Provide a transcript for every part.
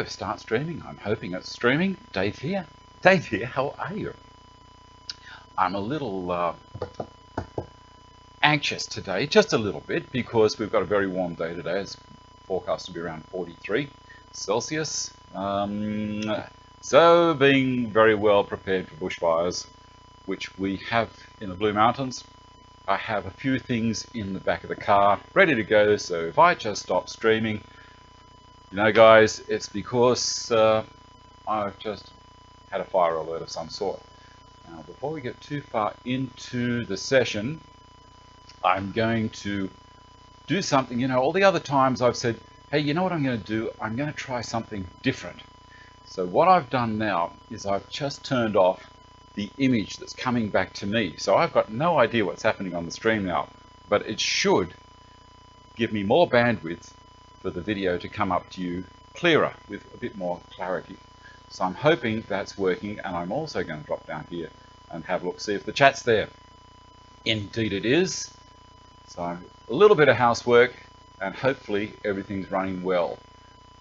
Start streaming. I'm hoping it's streaming. Dave here. Dave here, how are you? I'm a little anxious today, just a little bit, because we've got a very warm day today. It's forecast to be around 43 Celsius. So being very well prepared for bushfires, which we have in the Blue Mountains. I have a few things in the back of the car ready to go, so if I just stop streaming, you know guys, it's because I've just had a fire alert of some sort. Now before we get too far into the session, I'm going to do something. You know, all the other times I've said, hey, you know what I'm going to do? I'm going to try something different. So what I've done now is I've just turned off the image that's coming back to me. So I've got no idea what's happening on the stream now, but it should give me more bandwidth for the video to come up to you clearer with a bit more clarity. So I'm hoping that's working, and I'm also going to drop down here and have a look, see if the chat's there. Indeed it is. So a little bit of housework, and hopefully everything's running well.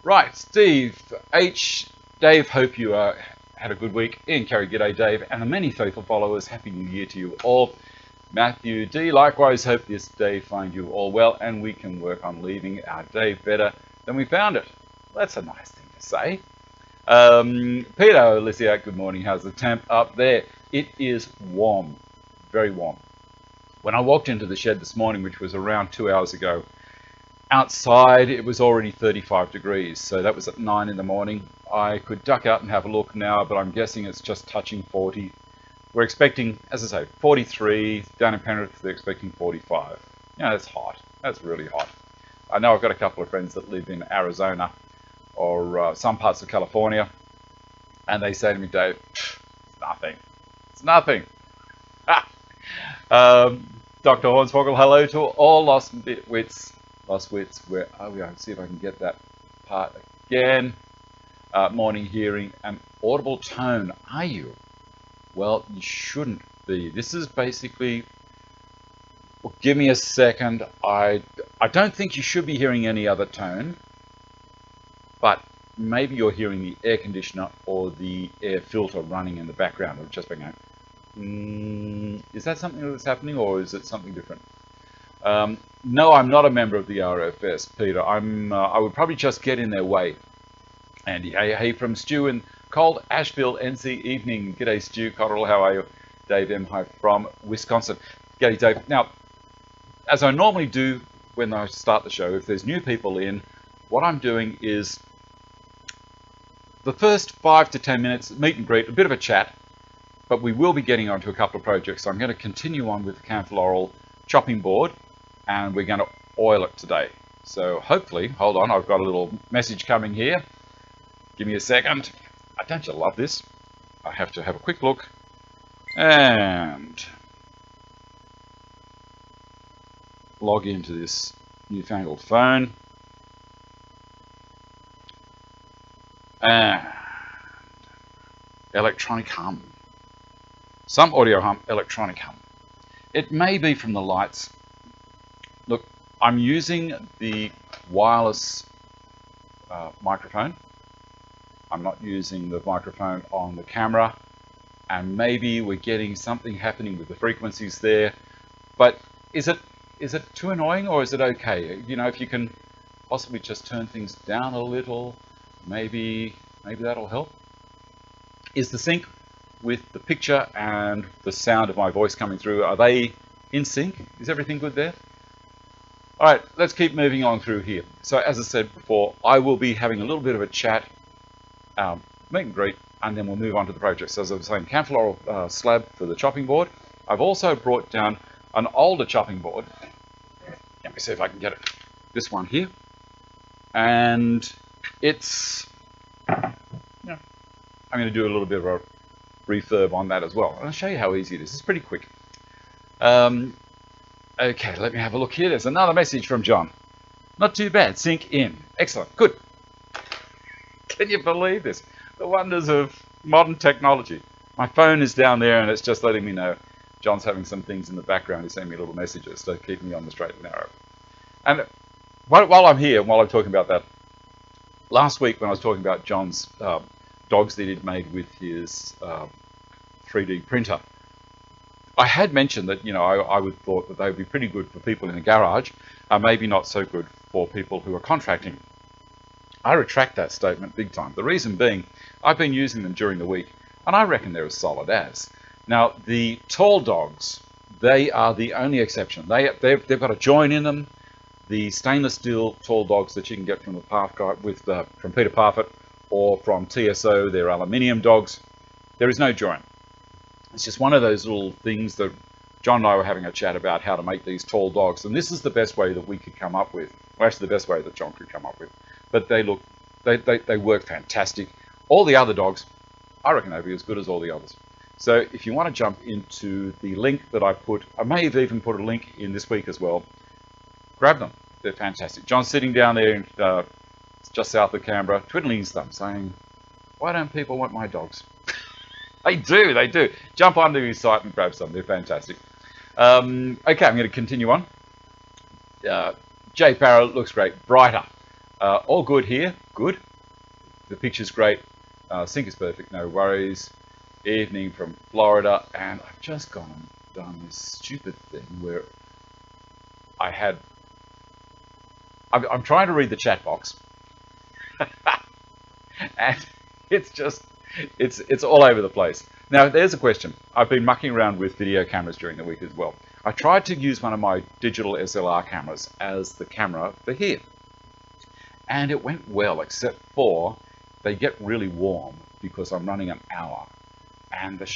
Right, Steve H. Dave, hope you had a good week. Ian Carey, g'day Dave, and the many faithful followers, Happy New Year to you all. Matthew D, likewise, hope this day find you all well, and we can work on leaving our day better than we found it. That's a nice thing to say. Peter Lysiak, good morning. How's the temp up there? It is warm, very warm. When I walked into the shed this morning, which was around 2 hours ago, outside it was already 35 degrees. So that was at 9 in the morning. I could duck out and have a look now, but I'm guessing it's just touching 40. We're expecting, as I say, 43. Down in Penrith, they're expecting 45. Yeah, that's hot. That's really hot. I know I've got a couple of friends that live in Arizona or some parts of California, and they say to me, Dave, it's nothing. It's nothing. Dr. Hornsvogel, hello to all lost wits. Lost wits, where are we? I'll see if I can get that part again. Morning hearing and audible tone. Are you? Well, you shouldn't be. This is basically, well, give me a second. I don't think you should be hearing any other tone, but maybe you're hearing the air conditioner or the air filter running in the background. I've just been going, is that something that's happening, or is it something different? No, I'm not a member of the RFS, Peter. I would probably just get in their way. Andy, hey from Stu in cold Asheville, NC evening. G'day Stu Cotterill, how are you? Dave M. Hi from Wisconsin. G'day Dave. Now, as I normally do when I start the show, if there's new people in, what I'm doing is the first 5 to 10 minutes, meet and greet, a bit of a chat, but we will be getting onto a couple of projects. So I'm going to continue on with the Camphor chopping board, and we're going to oil it today. So hopefully, hold on, I've got a little message coming here. Give me a second. Don't you love this? I have to have a quick look and log into this newfangled phone. And electronic hum. Some audio hum, electronic hum. It may be from the lights. Look, I'm using the wireless microphone. I'm not using the microphone on the camera, and maybe we're getting something happening with the frequencies there. But is it too annoying, or is it okay? You know, if you can possibly just turn things down a little, maybe that'll help. Is the sync with the picture and the sound of my voice coming through, are they in sync? Is everything good there? All right, let's keep moving on through here. So as I said before, I will be having a little bit of a chat, meet and greet, and then we'll move on to the project. So as I was saying, Camphor slab for the chopping board. I've also brought down an older chopping board. Let me see if I can get it. This one here. And it's, yeah, I'm going to do a little bit of a refurb on that as well. And I'll show you how easy it is. It's pretty quick. Okay, let me have a look here. There's another message from John. Not too bad. Sync in. Excellent. Good. Can you believe this? The wonders of modern technology. My phone is down there and it's just letting me know John's having some things in the background. He's sending me little messages to keep me on the straight and narrow. And while I'm here, while I'm talking about that, Last week when I was talking about John's dogs that he'd made with his 3D printer, I had mentioned that, you know, I would thought that they would be pretty good for people in a garage, maybe not so good for people who are contracting. I retract that statement big time. The reason being, I've been using them during the week, and I reckon they're as solid as. Now, the tall dogs, they are the only exception. They've got a join in them. The stainless steel tall dogs that you can get from the Parf guy from Peter Parfitt or from TSO, they're aluminium dogs. There is no joint. It's just one of those little things that John and I were having a chat about how to make these tall dogs, and this is the best way that we could come up with. Well, actually, the best way that John could come up with. But they work fantastic. All the other dogs, I reckon they'd be as good as all the others. So if you want to jump into the link that I put, I may have even put a link in this week as well. Grab them. They're fantastic. John's sitting down there just south of Canberra, twiddling his thumb, saying, why don't people want my dogs? They do, they do. Jump onto his site and grab some. They're fantastic. Okay, I'm going to continue on. J Parra looks great. Brighter. All good here. Good. The picture's great. Sync is perfect. No worries. Evening from Florida. And I've just gone and done this stupid thing where I'm trying to read the chat box. And it's all over the place. Now, there's a question. I've been mucking around with video cameras during the week as well. I tried to use one of my digital SLR cameras as the camera for here. And it went well, except for they get really warm because I'm running an hour. And they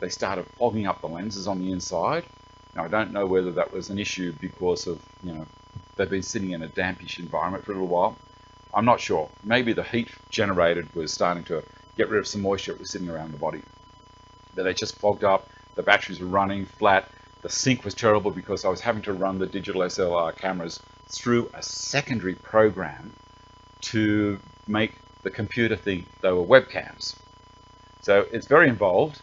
started fogging up the lenses on the inside. Now, I don't know whether that was an issue because of, they've been sitting in a dampish environment for a little while. I'm not sure. Maybe the heat generated was starting to get rid of some moisture that was sitting around the body. But they just fogged up. The batteries were running flat. The sync was terrible because I was having to run the digital SLR cameras through a secondary program to make the computer think they were webcams. So it's very involved.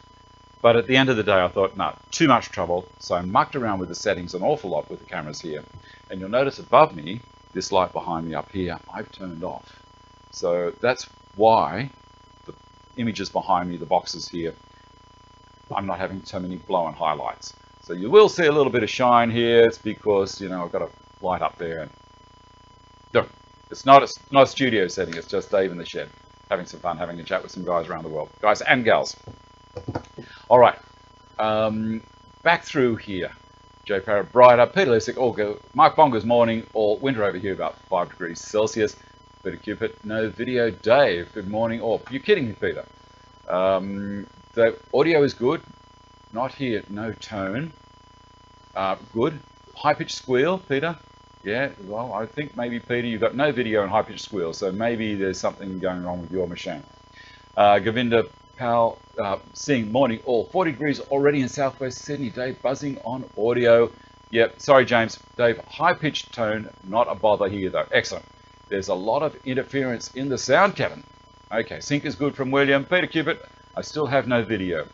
But at the end of the day, I thought, no, too much trouble. So I mucked around with the settings an awful lot with the cameras here. And you'll notice above me, this light behind me up here, I've turned off. So that's why the images behind me, the boxes here, I'm not having so many blow-on highlights. So you will see a little bit of shine here. It's because, I've got a light up there. And no, it's not a studio setting. It's just Dave in the shed, having some fun, having a chat with some guys around the world. Guys and gals. All right, back through here. J Parra, brighter. Peter Lisick, all good. Mike Bonger's morning, all winter over here, about 5 degrees Celsius. Peter Cupid, no video. Dave, good morning. All. You're kidding me, Peter. The audio is good. Not here, no tone. Good. High-pitched squeal, Peter. Yeah, well, I think maybe, Peter, you've got no video and high-pitched squeal, so maybe there's something going wrong with your machine. Govinda Pal, seeing morning all 40 degrees already in southwest Sydney. Dave buzzing on audio. Yep, sorry James. Dave, high-pitched tone, not a bother here though. Excellent. There's a lot of interference in the sound, Kevin. Okay, sync is good from William. Peter Cupid, I still have no video.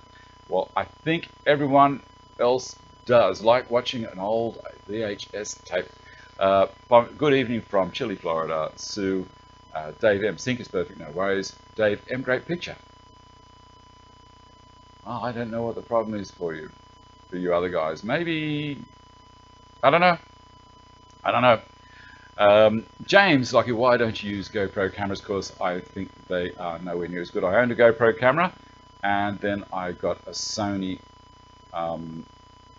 Well, I think everyone else does like watching an old VHS tape. Good evening from Chile, Florida. Sue, Dave M, sync is perfect, no worries. Dave M, great picture. Oh, I don't know what the problem is for you other guys. Maybe, I don't know. James, Lucky, why don't you use GoPro cameras? Because I think they are nowhere near as good. I owned a GoPro camera, and then I got a Sony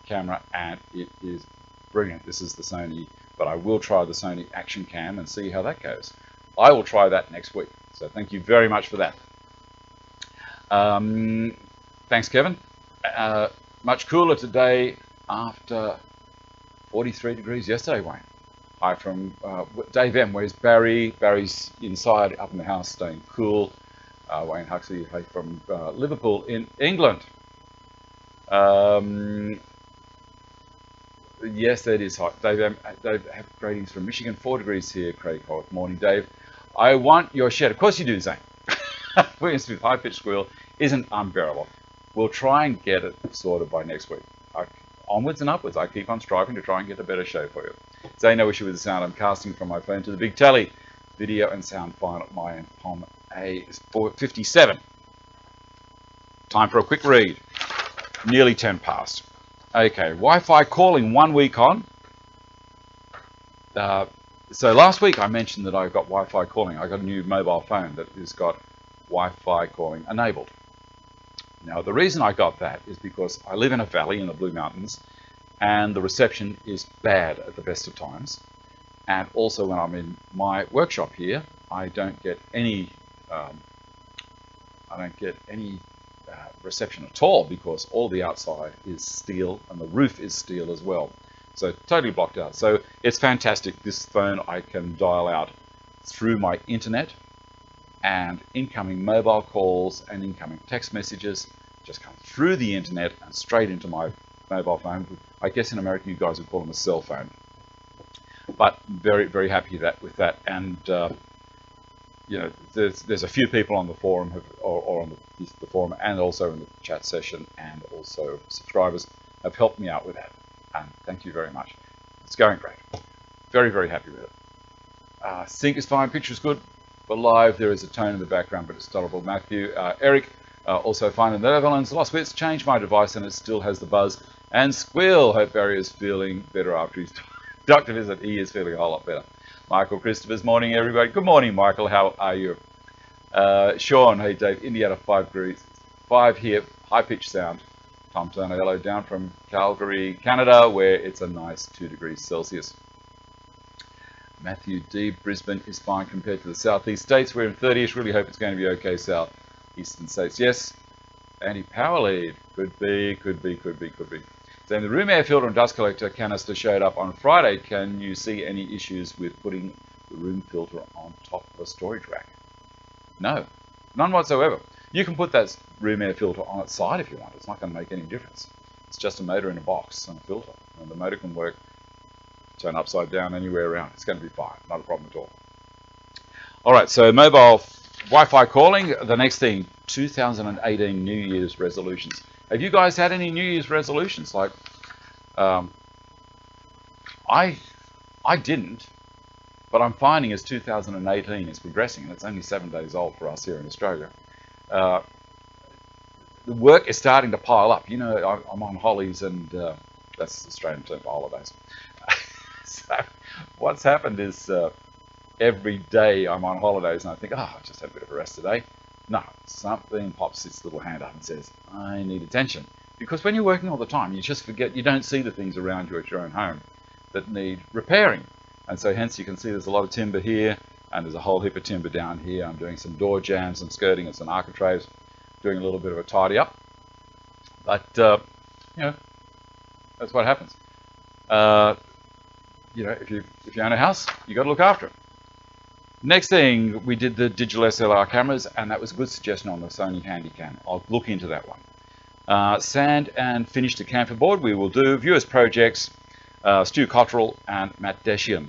camera, and it is brilliant. This is the Sony, but I will try the Sony Action Cam and see how that goes. I will try that next week. So thank you very much for that. Thanks, Kevin. Much cooler today after 43 degrees yesterday, Wayne. Hi from Dave M. Where's Barry? Barry's inside, up in the house, staying cool. Wayne Huxley, hi from Liverpool in England. Yes, that is hot. Dave M. Dave, have ratings from Michigan, 4 degrees here. Craig Holt, morning, Dave. I want your shed. Of course you do, Zane. William Smith, high-pitched squeal isn't unbearable. We'll try and get it sorted by next week. Onwards and upwards, I keep on striving to try and get a better show for you. Zane, no issue with the sound. I'm casting from my phone to the big telly. Video and sound fine at my end. POM A is 457. Time for a quick read. Nearly 10 past. Okay, Wi-Fi calling 1 week on. So last week I mentioned that I got Wi-Fi calling. I got a new mobile phone that has got Wi-Fi calling enabled. Now the reason I got that is because I live in a valley in the Blue Mountains and the reception is bad at the best of times. And also when I'm in my workshop here, I don't get any reception at all because all the outside is steel and the roof is steel as well. So totally blocked out. So it's fantastic. This phone I can dial out through my internet, and incoming mobile calls and incoming text messages just come through the internet and straight into my mobile phone. I guess in America you guys would call them a cell phone. But very, very happy with that. And you know, there's a few people on the forum or on the forum and also in the chat session, and also subscribers have helped me out with that. And thank you very much. It's going great. Very, very happy with it. Sync is fine. Picture is good. For live, there is a tone in the background, but it's tolerable. Matthew, Eric, also fine in the Netherlands. Lost bits. Changed my device, and it still has the buzz and squeal. Hope Barry is feeling better after his doctor visit. He is feeling a whole lot better. Michael Christopher's morning, everybody. Good morning, Michael. How are you? Sean, hey Dave. Indiana 5 degrees. 5 here. High pitch sound. Tom Turner, hello, down from Calgary, Canada, where it's a nice 2 degrees Celsius. Matthew D. Brisbane is fine compared to the southeast states. We're in 30ish. Really hope it's going to be okay. South eastern states, yes. Anti-power lead. Could be. Then the room air filter and dust collector canister showed up on Friday. Can you see any issues with putting the room filter on top of a storage rack? No, none whatsoever. You can put that room air filter on its side if you want. It's not going to make any difference. It's just a motor in a box and a filter. And the motor can work, turn upside down anywhere around. It's going to be fine. Not a problem at all. All right, so mobile Wi-Fi calling. The next thing, 2018 New Year's resolutions. Have you guys had any New Year's resolutions? Like, I didn't, but I'm finding as 2018 is progressing, and it's only 7 days old for us here in Australia, the work is starting to pile up. You know, I'm on holidays, and that's the Australian term for holidays. So what's happened is every day I'm on holidays and I think, oh, I just had a bit of a rest today. No, something pops its little hand up and says, I need attention. Because when you're working all the time, you just forget, you don't see the things around you at your own home that need repairing. And so hence you can see there's a lot of timber here, and there's a whole heap of timber down here. I'm doing some door jambs and skirting and some architraves, doing a little bit of a tidy up. But, you know, that's what happens. You know, if you own a house, you got to look after it. Next thing, we did the digital SLR cameras, and that was a good suggestion on the Sony Handycam. I'll look into that one. Sand and finish the Camphor board. We will do viewers projects, Stu Cottrell and Matt Deshian.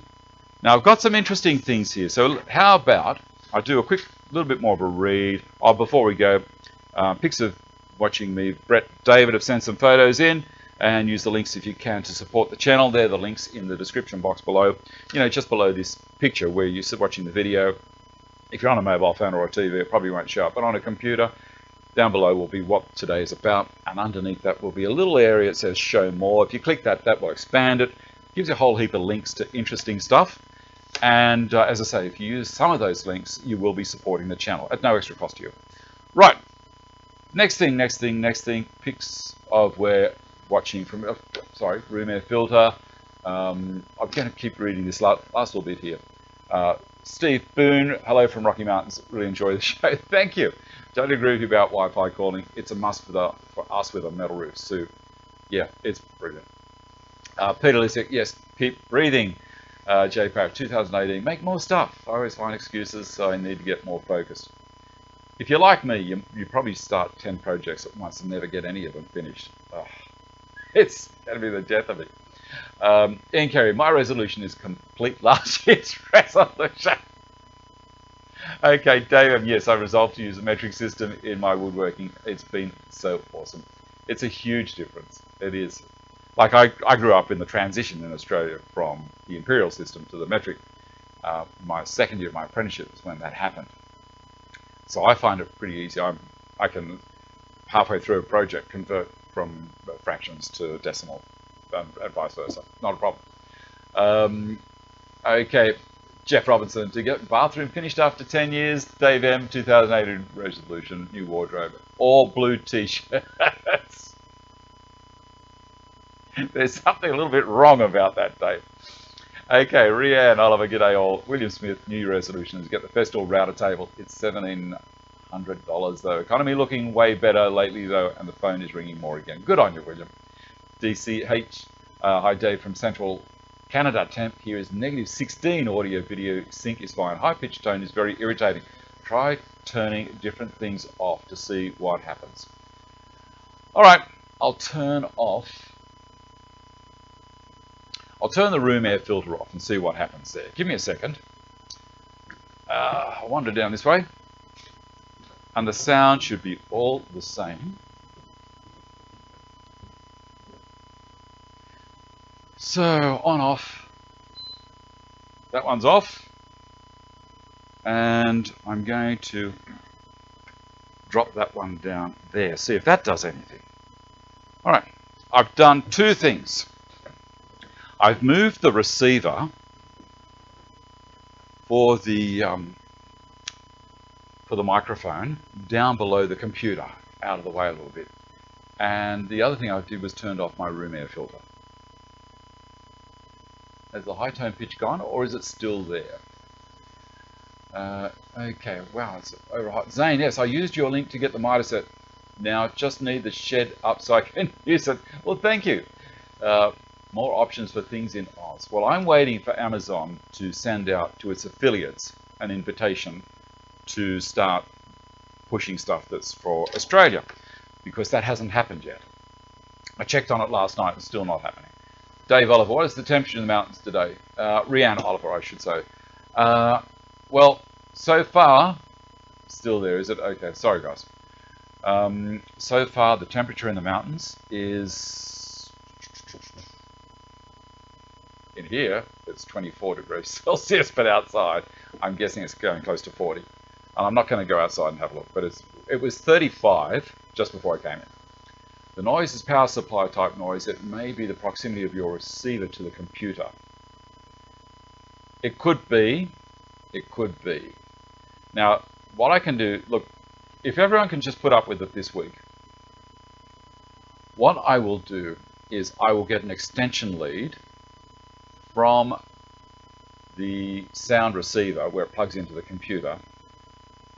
Now I've got some interesting things here. So how about I do a quick, little bit more of a read. Oh, before we go, pics of watching me. Brett, David have sent some photos in. And use the links if you can to support the channel. They're the links in the description box below. You know, just below this picture where you're watching the video. If you're on a mobile phone or a TV, it probably won't show up. But on a computer, down below will be what today is about. And underneath that will be a little area that says show more. If you click that, that will expand it. Gives you a whole heap of links to interesting stuff. And as I say, if you use some of those links, you will be supporting the channel at no extra cost to you. Right. Next thing. Pics of where watching from, room air filter. I'm going to keep reading this last little bit here. Steve Boone, hello from Rocky Mountains. Really enjoy the show. Thank you. Don't agree with you about Wi-Fi calling. It's a must for us with a metal roof. So, yeah, it's brilliant. Peter Lisick, yes, keep breathing. J Parrott, 2018, make more stuff. I always find excuses, so I need to get more focused. If you're like me, you probably start 10 projects at once and never get any of them finished. Oh. It's going to be the death of it. Ian Carey, my resolution is complete last year's resolution. Okay, David, yes, I resolved to use a metric system in my woodworking. It's been so awesome. It's a huge difference. It is. Like I grew up in the transition in Australia from the imperial system to the metric. My second year of my apprenticeship was when that happened. So I find it pretty easy. I can, halfway through a project, convert from fractions to decimal and vice versa. Not a problem. Okay, Jeff Robinson, to get bathroom finished after 10 years. Dave M, 2018 resolution, new wardrobe. All blue t-shirts. There's something a little bit wrong about that, Dave. Okay, Rianne, Oliver, g'day all. William Smith, new resolution is get the Festool router table. It's $1,700 though. Economy looking way better lately though, and the phone is ringing more again. Good on you, William. DCH, hi Dave from Central Canada. Temp here is -16. Audio video sync is fine. High pitch tone is very irritating. Try turning different things off to see what happens. All right, I'll turn the room air filter off and see what happens there. Give me a second. I'll wander down this way. And the sound should be all the same. So, on, off. That one's off. And I'm going to drop that one down there. See if that does anything. All right. I've done two things. I've moved the receiver for the microphone down below the computer, out of the way a little bit. And the other thing I did was turned off my room air filter. Has the high tone pitch gone, or is it still there? Okay, wow, it's over hot. Zane, yes, I used your link to get the miter set. Now just need the shed up so I can use it. Well, thank you. More options for things in Oz. Well, I'm waiting for Amazon to send out to its affiliates an invitation to start pushing stuff that's for Australia, because that hasn't happened yet. I checked on it last night, it's still not happening. Dave Oliver, what is the temperature in the mountains today? Rianne Oliver, I should say. Well, so far, still there, is it? Okay, sorry guys. So far, the temperature in the mountains is, in here, it's 24 degrees Celsius, but outside, I'm guessing it's going close to 40. And I'm not going to go outside and have a look, but it was 35 just before I came in. The noise is power supply type noise. It may be the proximity of your receiver to the computer. It could be. It could be. Now, what I can do, look, if everyone can just put up with it this week, what I will do is I will get an extension lead from the sound receiver where it plugs into the computer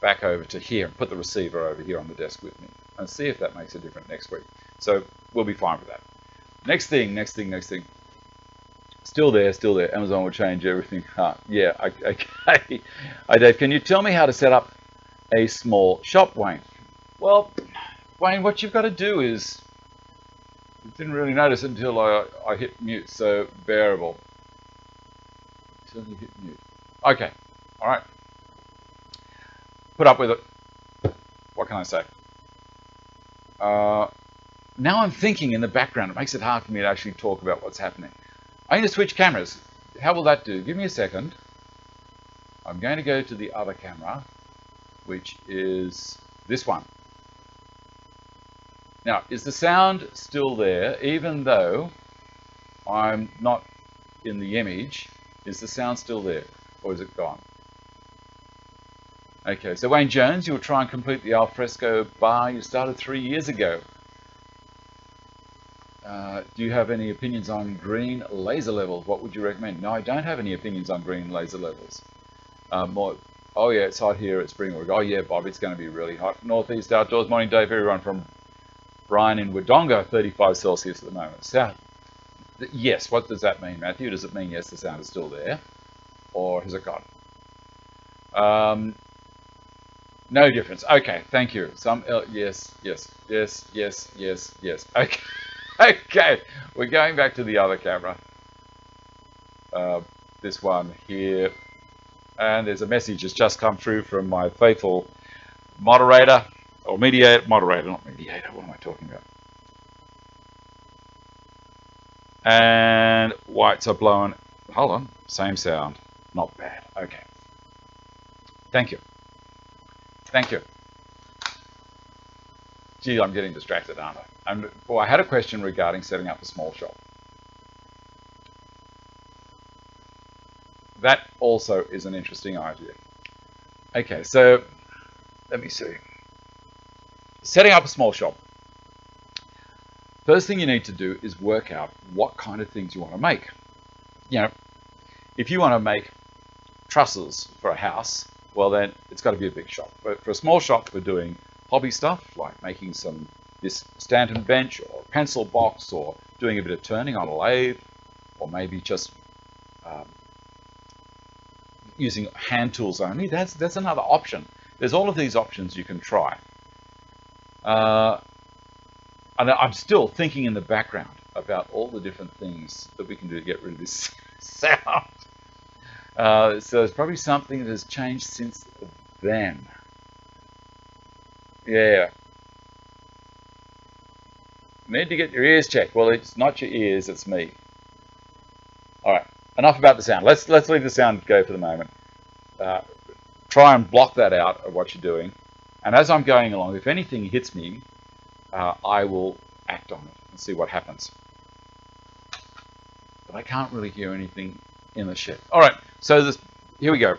back over to here and put the receiver over here on the desk with me and see if that makes a difference next week. So we'll be fine with that. Next thing. Still there. Amazon will change everything. Yeah, okay. Hi Dave, can you tell me how to set up a small shop, Wayne? Well, Wayne, what you've got to do is, you didn't really notice it until I hit mute, so bearable. Until you hit mute. Okay, all right. Put up with it. What can I say? Now I'm thinking in the background. It makes it hard for me to actually talk about what's happening. I'm going to switch cameras. How will that do? Give me a second. I'm going to go to the other camera, which is this one. Now, is the sound still there, even though I'm not in the image? Is the sound still there, or is it gone? Okay, so Wayne Jones, you'll try and complete the alfresco bar you started 3 years ago. Do you have any opinions on green laser levels? What would you recommend? No, I don't have any opinions on green laser levels. Oh yeah, it's hot here at Springwood. Oh yeah, Bob, it's going to be really hot. Northeast Outdoors, morning Dave, everyone from Brian in Wodonga, 35 Celsius at the moment. Sound, yes, what does that mean, Matthew? Does it mean yes, the sound is still there? Or has it gone? No difference. Okay, thank you. Yes. Okay. Okay, we're going back to the other camera. This one here. And there's a message that's just come through from my faithful moderator, or moderator, not mediator, what am I talking about? And whites are blowing, hold on, same sound. Not bad. Okay. Thank you. Thank you. Gee, I'm getting distracted, aren't I? Well, I had a question regarding setting up a small shop. That also is an interesting idea. Okay, so let me see. Setting up a small shop. First thing you need to do is work out what kind of things you want to make. You know, if you want to make trusses for a house, well then it's got to be a big shop. But for a small shop, we're doing hobby stuff like making this Stanton bench or pencil box, or doing a bit of turning on a lathe, or maybe just using hand tools only. That's another option. There's all of these options you can try. And I'm still thinking in the background about all the different things that we can do to get rid of this sound. So it's probably something that has changed since then. Yeah. Need to get your ears checked. Well, it's not your ears, it's me. All right, enough about the sound. Let's leave the sound go for the moment. Try and block that out of what you're doing. And as I'm going along, if anything hits me, I will act on it and see what happens. But I can't really hear anything in the shed. All right, so here we go.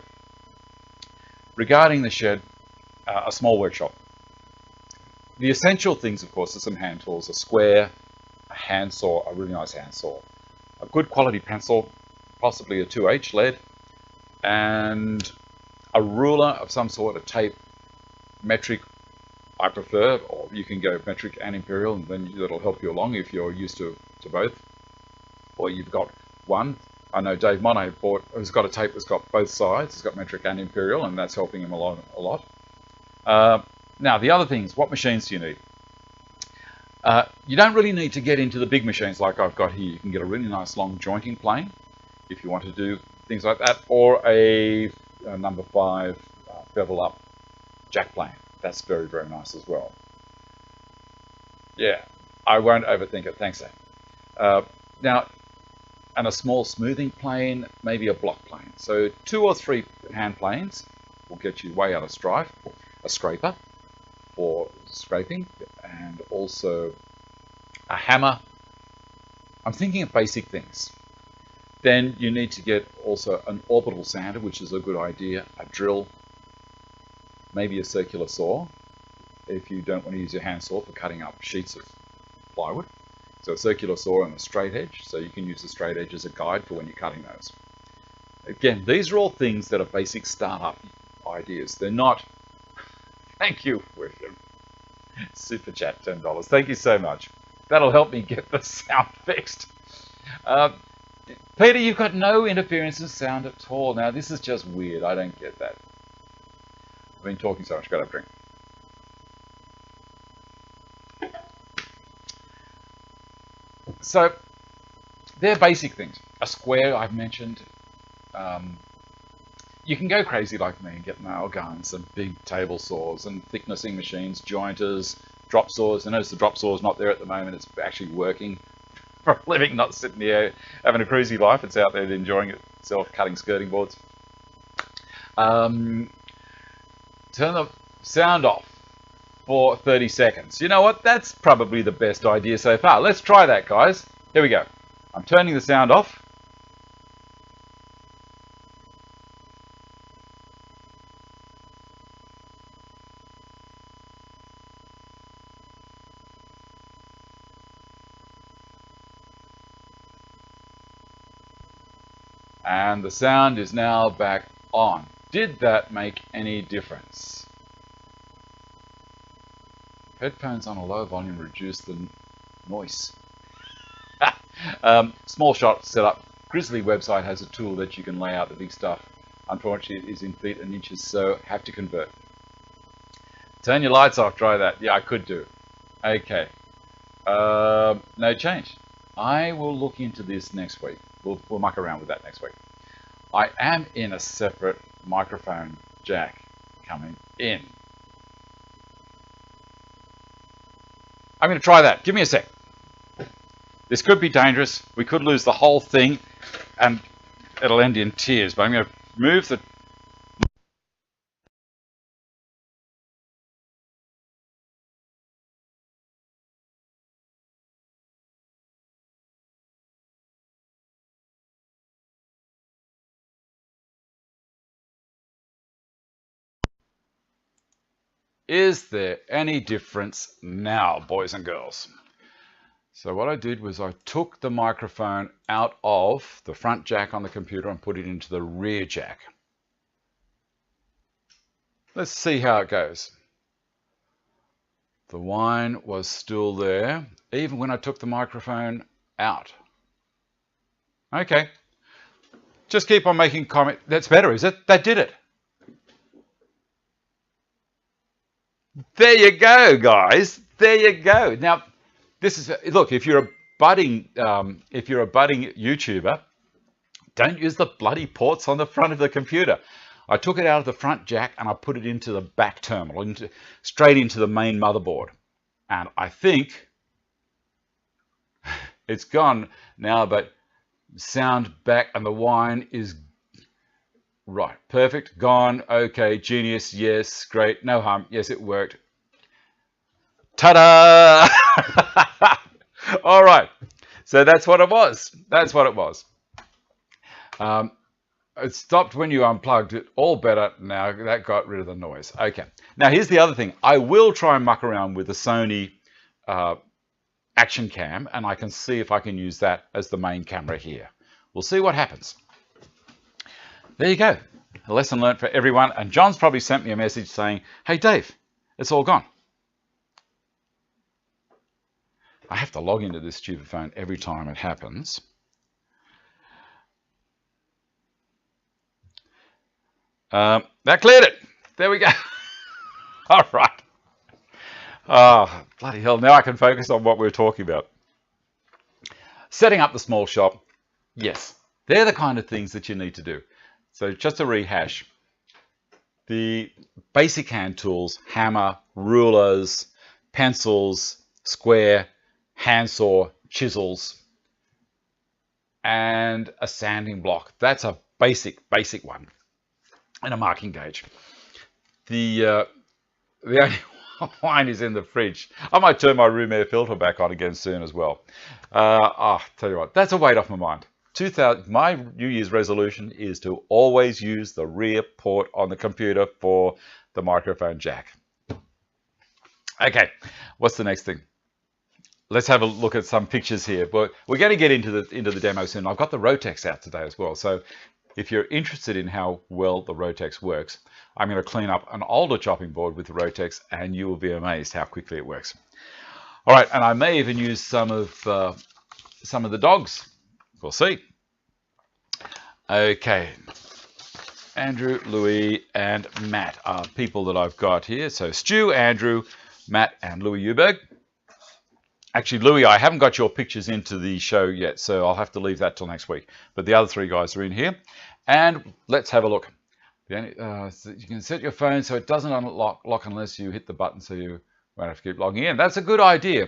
Regarding the shed, a small workshop. The essential things, of course, are some hand tools, a square, a handsaw, a really nice handsaw, a good quality pencil, possibly a 2H lead, and a ruler of some sort, a tape, metric, I prefer, or you can go metric and imperial, and then that'll help you along if you're used to both. Or you've got one. I know Dave Monet has got a tape that's got both sides. It's got metric and imperial, and that's helping him along a lot. Now, the other things, what machines do you need? You don't really need to get into the big machines like I've got here. You can get a really nice long jointing plane if you want to do things like that, or a number 5 bevel up jack plane. That's very, very nice as well. Yeah, I won't overthink it. Thanks, Sam. Now, and a small smoothing plane, maybe a block plane. So 2 or 3 hand planes will get you way out of strife. A scraper for scraping, and also a hammer. I'm thinking of basic things. Then you need to get also an orbital sander, which is a good idea, a drill, maybe a circular saw, if you don't want to use your hand saw for cutting up sheets of plywood. So a circular saw and a straight edge, so you can use the straight edge as a guide for when you're cutting those. Again, these are all things that are basic startup ideas. They're not... Thank you, William. Super chat, $10. Thank you so much. That'll help me get the sound fixed. Peter, you've got no interference in sound at all. Now, this is just weird. I don't get that. I've been talking so much. Got to have a drink. So, they're basic things. A square, I've mentioned. You can go crazy like me and get nail guns and big table saws and thicknessing machines, jointers, drop saws. I notice the drop saw's not there at the moment. It's actually working for a living, not sitting here having a cruisy life. It's out there enjoying itself, cutting skirting boards. Turn the sound off for 30 seconds. You know what? That's probably the best idea so far. Let's try that, guys. Here we go. I'm turning the sound off. And the sound is now back on. Did that make any difference? Headphones on a low volume reduce the noise. Small shot setup. Grizzly website has a tool that you can lay out the big stuff. Unfortunately, it is in feet and inches, so have to convert. Turn your lights off, try that. Yeah, I could do. Okay. No change. I will look into this next week. We'll muck around with that next week. I am in a separate microphone jack coming in. I'm going to try that. Give me a sec. This could be dangerous. We could lose the whole thing and it'll end in tears, but I'm going to move the Is there any difference now, boys and girls? So what I did was I took the microphone out of the front jack on the computer and put it into the rear jack. Let's see how it goes. The whine was still there, even when I took the microphone out. Okay. Just keep on making comment. That's better, is it? That did it. There you go, guys. There you go. Now, this is look. If you're a budding YouTuber, don't use the bloody ports on the front of the computer. I took it out of the front jack and I put it into the back terminal, straight into the main motherboard. And I think it's gone now, but sound back and the whine is right. Perfect. Gone. Okay. Genius. Yes. Great. No harm. Yes, it worked. Ta-da! All right. So that's what it was. That's what it was. It stopped when you unplugged it. All better now. That got rid of the noise. Okay. Now here's the other thing. I will try and muck around with the Sony Action Cam, and I can see if I can use that as the main camera here. We'll see what happens. There you go. A lesson learned for everyone. And John's probably sent me a message saying, hey, Dave, it's all gone. I have to log into this stupid phone every time it happens. That cleared it. There we go. All right. Oh, bloody hell. Now I can focus on what we're talking about. Setting up the small shop. Yes, they're the kind of things that you need to do. So just to rehash, the basic hand tools, hammer, rulers, pencils, square, handsaw, chisels, and a sanding block. That's a basic one. And a marking gauge. The only wine is in the fridge. I might turn my room air filter back on again soon as well. Tell you what, that's a weight off my mind. My New Year's resolution is to always use the rear port on the computer for the microphone jack. Okay, what's the next thing? Let's have a look at some pictures here. But we're going to get into the demo soon. I've got the Rotex out today as well. So if you're interested in how well the Rotex works, I'm going to clean up an older chopping board with the Rotex, and you will be amazed how quickly it works. All right, and I may even use some of the dogs. We'll see. Okay, Andrew, Louis, and Matt are people that I've got here. So Stu, Andrew, Matt, and Louis Uberg. Actually, Louis, I haven't got your pictures into the show yet, so I'll have to leave that till next week. But the other three guys are in here. And let's have a look. So you can set your phone so it doesn't unlock unless you hit the button, so you won't have to keep logging in. That's a good idea.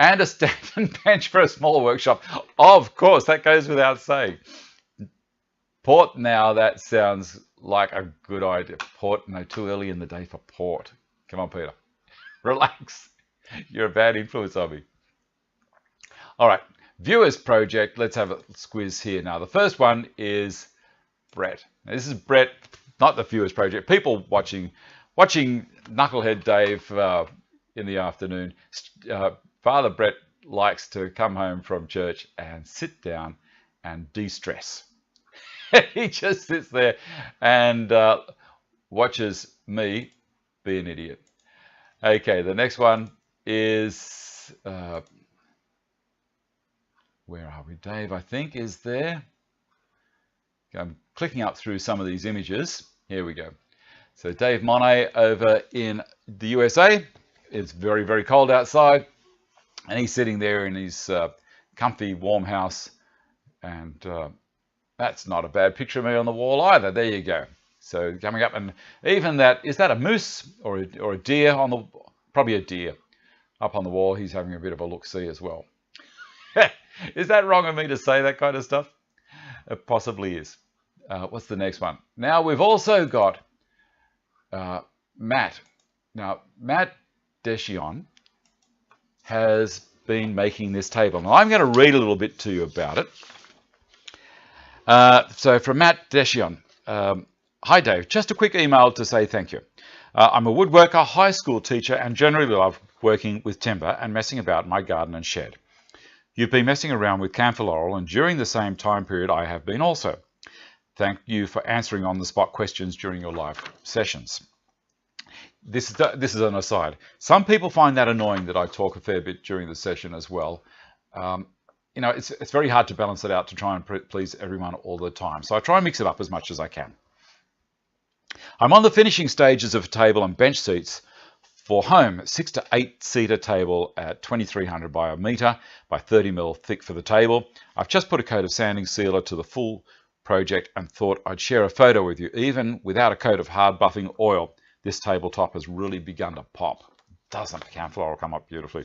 And a Stanton bench for a small workshop. Of course, that goes without saying. Port now, that sounds like a good idea. Port, no, too early in the day for port. Come on, Peter. Relax. You're a bad influence on me. All right, viewers project. Let's have a squiz here now. The first one is Brett. Now, this is Brett, not the viewers project. People watching Knucklehead Dave in the afternoon. Father Brett likes to come home from church and sit down and de-stress. He just sits there and watches me be an idiot. Okay, the next one is, where are we? Dave, I think, is there. I'm clicking up through some of these images. Here we go. So Dave Monet over in the USA. It's very, very cold outside. And he's sitting there in his comfy, warm house. And that's not a bad picture of me on the wall either. There you go. So coming up, and even that, is that a moose or a deer on the, probably a deer up on the wall. He's having a bit of a look-see as well. Is that wrong of me to say that kind of stuff? It possibly is. What's the next one? Now we've also got Matt. Now Matt Deschion has been making this table. Now I'm going to read a little bit to you about it. So from Matt Deschion, hi Dave, just a quick email to say thank you. I'm a woodworker, high school teacher, and generally love working with timber and messing about in my garden and shed. You've been messing around with camphor, and during the same time period I have been also. Thank you for answering on-the-spot questions during your live sessions. This is an aside. Some people find that annoying that I talk a fair bit during the session as well. You know, it's very hard to balance it out to try and please everyone all the time. So I try and mix it up as much as I can. I'm on the finishing stages of a table and bench seats for home, 6 to 8 seater table at 2300 by a metre by 30 mil thick for the table. I've just put a coat of sanding sealer to the full project and thought I'd share a photo with you. Even without a coat of hard buffing oil, this tabletop has really begun to pop. Doesn't the camphor come up beautifully?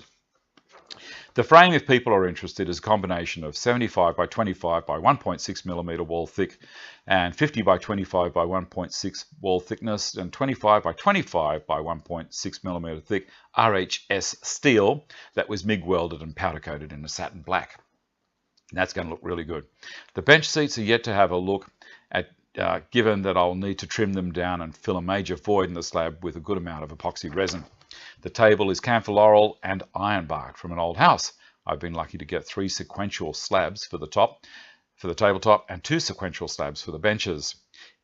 The frame, if people are interested, is a combination of 75 by 25 by 1.6 millimeter wall thick and 50 by 25 by 1.6 wall thickness and 25 by 25 by 1.6 millimeter thick RHS steel that was MIG welded and powder coated in a satin black. And that's going to look really good. The bench seats are yet to have a look at, given that I'll need to trim them down and fill a major void in the slab with a good amount of epoxy resin. The table is camphor laurel and ironbark from an old house. I've been lucky to get 3 sequential slabs for the tabletop and 2 sequential slabs for the benches.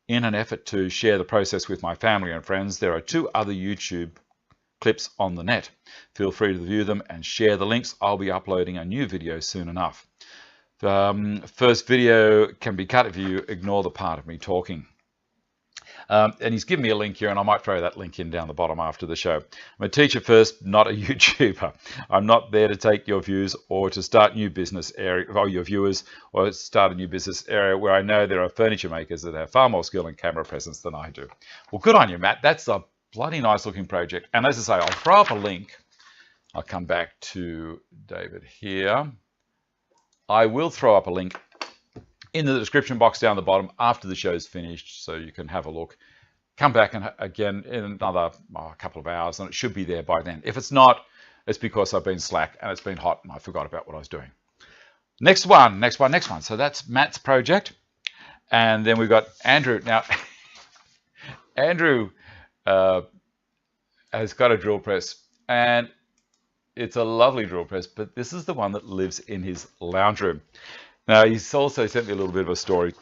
In an effort to share the process with my family and friends, there are 2 other YouTube clips on the net. Feel free to view them and share the links. I'll be uploading a new video soon enough. The first video can be cut if you ignore the part of me talking. And he's given me a link here, and I might throw that link in down the bottom after the show. I'm a teacher first, not a YouTuber. I'm not there to take your views or to start new business area, or your viewers, or start a new business area where I know there are furniture makers that have far more skill and camera presence than I do. Well, good on you, Matt. That's a bloody nice looking project. And as I say, I'll throw up a link. I'll come back to David here. I will throw up a link in the description box down the bottom after the show's finished, so you can have a look. Come back and again in another couple of hours, and it should be there by then. If it's not, it's because I've been slack and it's been hot and I forgot about what I was doing. Next one. So that's Matt's project, and then we've got Andrew. Now, Andrew has got a drill press, and it's a lovely drill press, but this is the one that lives in his lounge room. Now, he's also sent me a little bit of a story.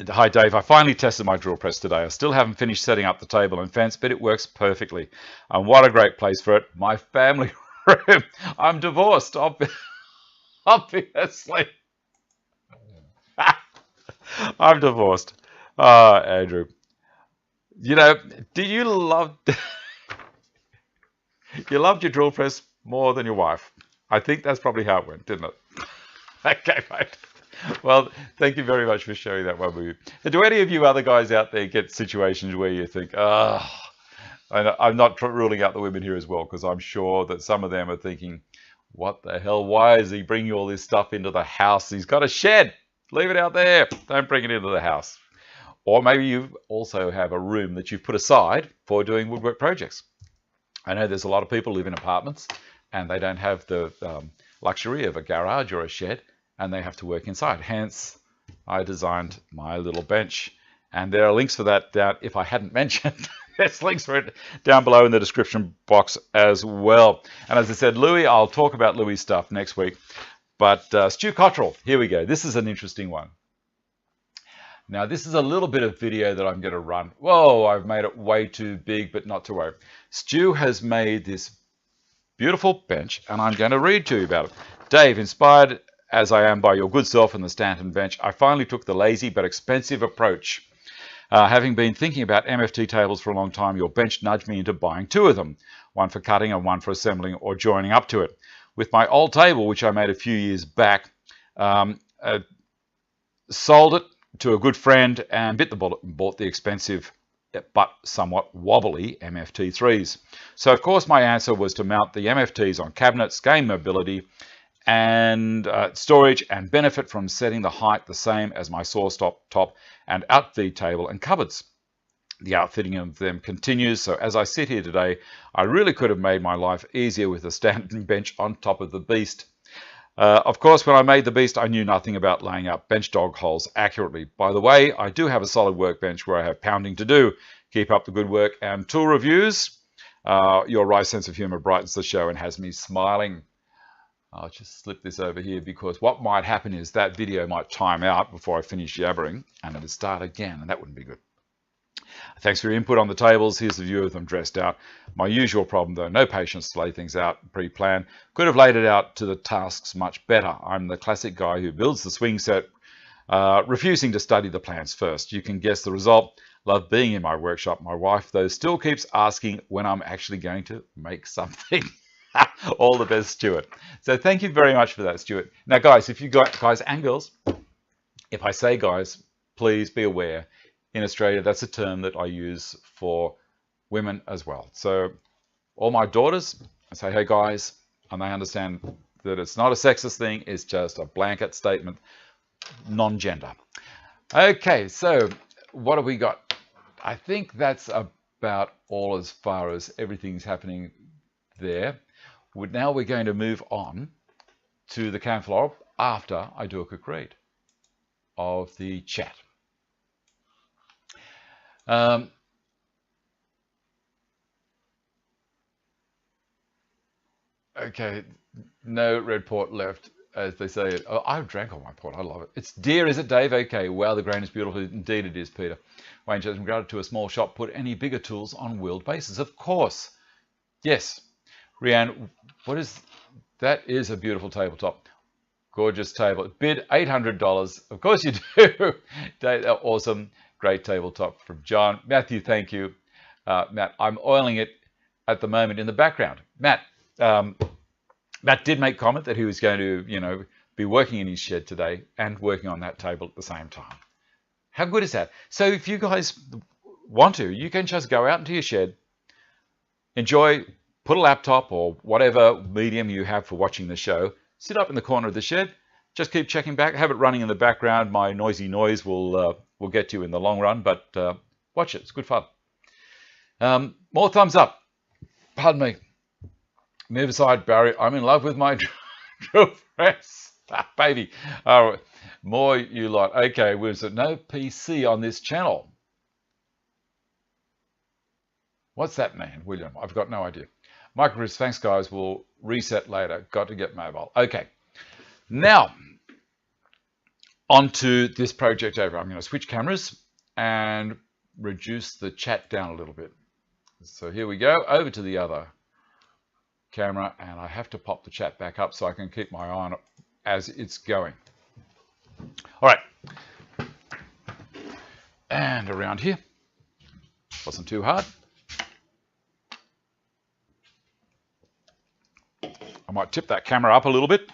Hi, Dave. I finally tested my drill press today. I still haven't finished setting up the table and fence, but it works perfectly. And what a great place for it. My family room. I'm divorced, obviously. I'm divorced. Andrew. You know, do you love... You loved your drill press more than your wife. I think that's probably how it went, didn't it? Okay, mate. Well, thank you very much for sharing that one with you. And do any of you other guys out there get situations where you think, I'm not ruling out the women here as well, because I'm sure that some of them are thinking, what the hell? Why is he bringing all this stuff into the house? He's got a shed. Leave it out there. Don't bring it into the house. Or maybe you also have a room that you've put aside for doing woodwork projects. I know there's a lot of people who live in apartments and they don't have the luxury of a garage or a shed, and they have to work inside. Hence, I designed my little bench, and there are links for that down. If I hadn't mentioned, there's links for it down below in the description box as well. And as I said, Louis, I'll talk about Louis' stuff next week. But Stu Cottrell, here we go. This is an interesting one. Now, this is a little bit of video that I'm going to run. Whoa, I've made it way too big, but not to worry. Stu has made this beautiful bench, and I'm going to read to you about it. Dave, inspired as I am by your good self and the Stanton bench, I finally took the lazy but expensive approach. Having been thinking about MFT tables for a long time, your bench nudged me into buying 2 of them, one for cutting and one for assembling or joining up to it. With my old table, which I made a few years back, sold it to a good friend and bit the bullet and bought the expensive but somewhat wobbly MFT3s. So of course my answer was to mount the MFTs on cabinets, gain mobility, and storage, and benefit from setting the height the same as my saw top and outfeed table and cupboards. The outfitting of them continues, so as I sit here today, I really could have made my life easier with a Stanton bench on top of the beast. Of course, when I made the beast, I knew nothing about laying out bench dog holes accurately. By the way, I do have a solid workbench where I have pounding to do. Keep up the good work and tool reviews. Your wry sense of humor brightens the show and has me smiling. I'll just slip this over here because what might happen is that video might time out before I finish yabbering and it would start again, and that wouldn't be good. Thanks for your input on the tables. Here's a view of them dressed out. My usual problem though, no patience to lay things out pre-planned. Could have laid it out to the tasks much better. I'm the classic guy who builds the swing set, refusing to study the plans first. You can guess the result. Love being in my workshop. My wife though still keeps asking when I'm actually going to make something. All the best, Stuart. So thank you very much for that, Stuart. Now guys, if you guys and girls, if I say guys, please be aware, in Australia, that's a term that I use for women as well. So all my daughters, I say, hey guys, and they understand that it's not a sexist thing, it's just a blanket statement, non-gender. Okay, so what have we got? I think that's about all as far as everything's happening there. Now we're going to move on to the Camphor after I do a quick read of the chat. Okay, no red port left, as they say. Oh, I've drank all my port. I love it. It's dear, is it, Dave? Okay, wow, the grain is beautiful. Indeed it is, Peter. Wayne says, in regard to a small shop, put any bigger tools on wheeled bases. Of course. Yes. Rianne, what is that? Is a beautiful tabletop. Gorgeous table. Bid $800. Of course you do. Awesome. Great tabletop from John. Matthew, thank you. Matt, I'm oiling it at the moment in the background. Matt did make comment that he was going to, be working in his shed today and working on that table at the same time. How good is that? So if you guys want to, you can just go out into your shed, enjoy, put a laptop or whatever medium you have for watching the show, sit up in the corner of the shed, just keep checking back, have it running in the background. My noisy noise will get you in the long run, but watch it. It's good fun. More thumbs up. Pardon me. Move aside, Barry. I'm in love with my drill press. Baby. More you lot. Okay, was it no PC on this channel? What's that mean, William? I've got no idea. Michael Chris, thanks guys. We'll reset later. Got to get mobile. Okay. Now, onto this project over. I'm going to switch cameras and reduce the chat down a little bit. So here we go, over to the other camera, and I have to pop the chat back up so I can keep my eye on it as it's going. All right. And around here. Wasn't too hard. I might tip that camera up a little bit.